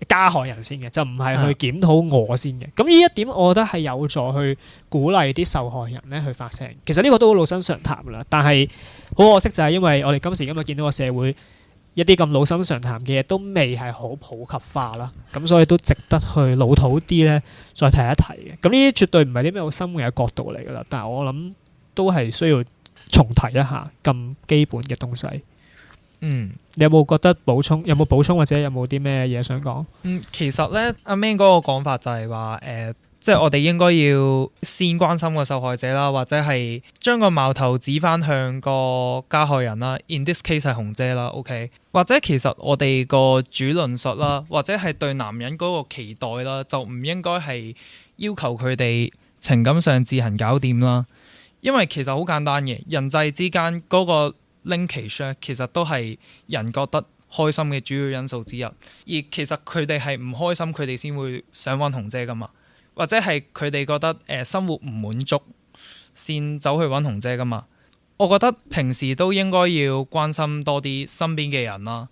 加害人先嘅，就唔係去檢討我先嘅。咁呢一點我覺得係有助去鼓勵啲受害人咧去發聲。其實呢個都好老生常談啦，但係好可惜就係因為我哋今時今日見到個社會一啲咁老生常談嘅嘢都未係好普及化啦，咁所以都值得去老土啲咧再提一提嘅。咁呢啲絕對唔係啲咩好深嘅角度嚟噶啦，但係我諗都係需要重提一下咁基本嘅東西。你有冇覺得補充？有冇補充或者有冇啲咩嘢想講？其實咧，阿 Man 嗰個講法就係話即係我哋應該要先關心個受害者啦，或者係將個矛頭指翻向個加害人啦。In this case 係紅姐啦，OK。或者其實我哋個主論述啦，或者係對男人嗰個期待啦，就唔應該係要求佢哋情感上自行搞掂啦。因為其實好簡單嘅，人際之間嗰個 linkage 其實都係人覺得開心嘅主要因素之一。而其實佢哋係唔開心，佢哋先會想揾紅姐噶嘛。或者係佢哋覺得生活唔滿足，先走去揾紅姐噶嘛。我覺得平時都應該要關心多啲身邊嘅人啦，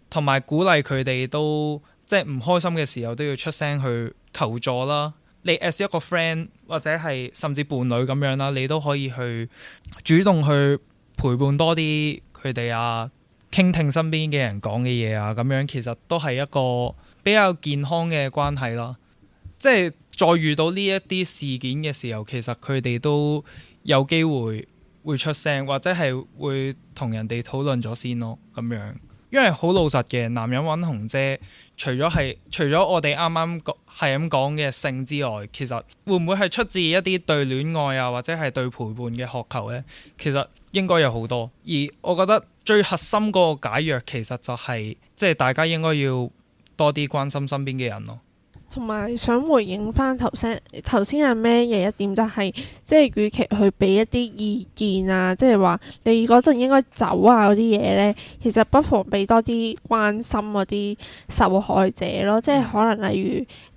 同埋鼓勵佢哋都即係唔開心嘅時候都要出聲去求助啦。你 as 一個 friend 或者係甚至伴侶咁樣啦，你都可以去主動去陪伴多啲佢哋啊，傾聽身邊嘅人講嘅嘢啊，咁樣其實都係一個比較健康嘅關係啦。即係再遇到呢一啲事件嘅時候，其實佢哋都有機會出聲，或者係會同人哋討論咗先咯，咁樣。因為好老實嘅，男人揾紅姐，除咗我哋啱啱係咁講嘅性之外，其實會唔會係出自一啲對戀愛啊，或者係對陪伴嘅渴求呢？其實應該有好多。而我覺得最核心嗰個解藥，其實就係即係大家應該要多啲關心身邊嘅人咯。同埋想回應翻頭先阿 Man 嘅一點就係、即係與其去俾一啲意見啊，即係話你嗰陣應該走啊嗰啲嘢呢，其實不妨俾多啲關心嗰啲受害者咯，即係可能例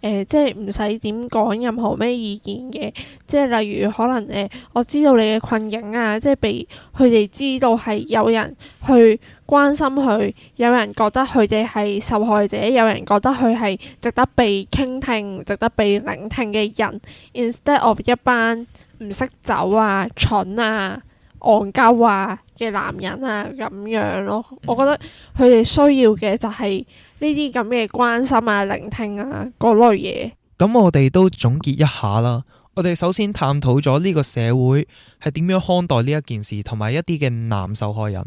如即係唔使點講任何咩意見嘅，即係例如可能我知道你嘅困境啊，即係俾佢哋知道係有人去關心佢，有人覺得佢哋係受害者，有人覺得佢係值得被傾聽、值得被聆聽嘅人 ，instead of 一班唔識走啊、蠢啊、戇鳩啊嘅男人啊咁樣咯。我覺得佢哋需要嘅就係呢啲咁嘅關心啊、聆聽啊嗰類嘢。咁我哋都總結一下啦。我哋首先探討咗呢個社會係點樣看待呢一件事，同埋一啲嘅男受害人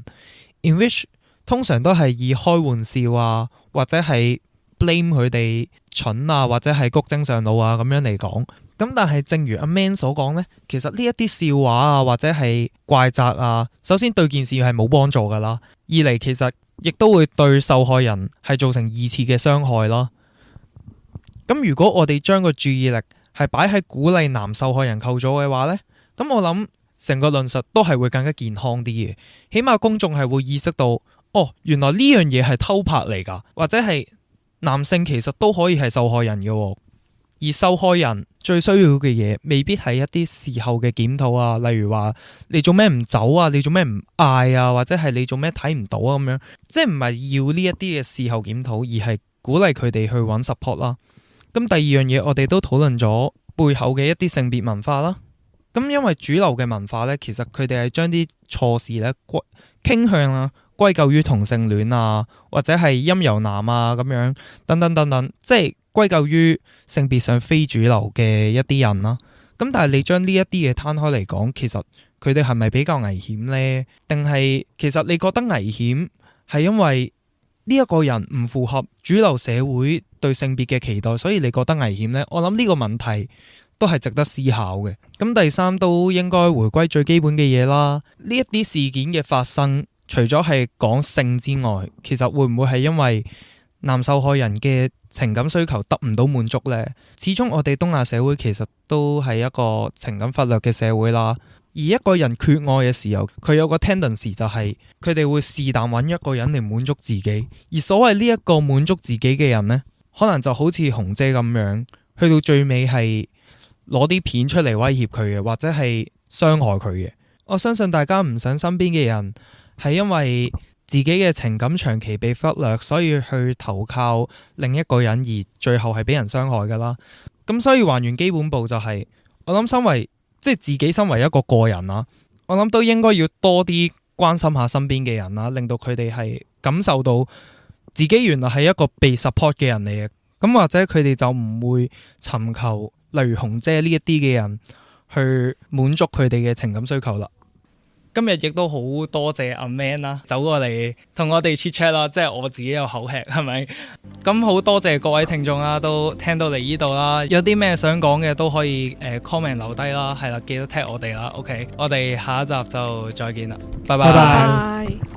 ，in which 通常都係以開玩笑啊，或者係 blame 佢哋蠢啊，或者係谷精上腦啊咁樣嚟講。咁但係正如阿 Man 所講呢，其實呢一啲笑話啊，或者係怪責啊，首先對件事係冇幫助噶啦。二嚟其實亦都會對受害人係造成二次嘅傷害啦。咁如果我哋將個注意力係擺喺鼓勵男受害人求助嘅話呢，咁我諗成個論述都係會更加健康啲嘅。起碼公眾係會意識到，哦，原來呢樣嘢係偷拍嚟㗎，或者係男性其實都可以係受害人嘅喎。而受害人最需要嘅嘢，未必係一啲事後嘅檢討啊，例如話你做咩唔走啊，你做咩唔嗌啊，或者係你做咩睇唔到啊咁樣，即係唔係要呢一啲嘅事後檢討，而係鼓勵佢哋去揾 support 啦。咁第二樣嘢，我哋都討論咗背後嘅一啲性別文化啦。咁因為主流嘅文化呢，其實佢哋係將啲錯事呢傾向啊歸咎於同性戀啊，或者係陰柔男啊咁樣等等等等，即係歸咎於性別上非主流嘅一啲人啦。咁但係你將呢一啲嘢攤開嚟講，其實佢哋係咪比較危險呢？定係其實你覺得危險係因為呢一個人唔符合主流社會對性別嘅期待，所以你覺得危險呢？我諗呢個問題都係值得思考嘅。咁第三都應該回歸最基本嘅嘢啦。呢一啲事件嘅發生，除咗係講性之外，其實會唔會係因為男受害人嘅情感需求得唔到滿足呢？始終我哋東亞社會其實都係一個情感忽略嘅社會啦。而一個人缺愛嘅時候，佢有個 tendency 就係佢哋會是但揾一個人嚟滿足自己。而所謂呢一個滿足自己嘅人呢，可能就好似紅姐咁樣，去到最尾係攞啲片出嚟威脅佢嘅，或者係傷害佢嘅。我相信大家唔想身邊嘅人係因為自己嘅情感長期被忽略，所以去投靠另一個人，而最後係俾人傷害噶啦。咁所以還原基本步就係，我諗自己身為一個人啊，我諗都應該要多啲關心下身邊嘅人啦，令到佢哋係感受到自己原來係一個被 support 嘅人嚟嘅。咁或者佢哋就唔會尋求例如紅姐呢一啲嘅人去滿足佢哋嘅情感需求啦。今日亦都好多謝阿 Man 啦，走過嚟同我哋 chat chat 啦，即係我自己有口吃係咪？咁好多謝各位聽眾啦，都聽到嚟呢度啦，有啲咩想講嘅都可以comment 留低啦，係啦，記得 tag 我哋啦。OK，我哋下一集就再見啦，拜拜。拜拜。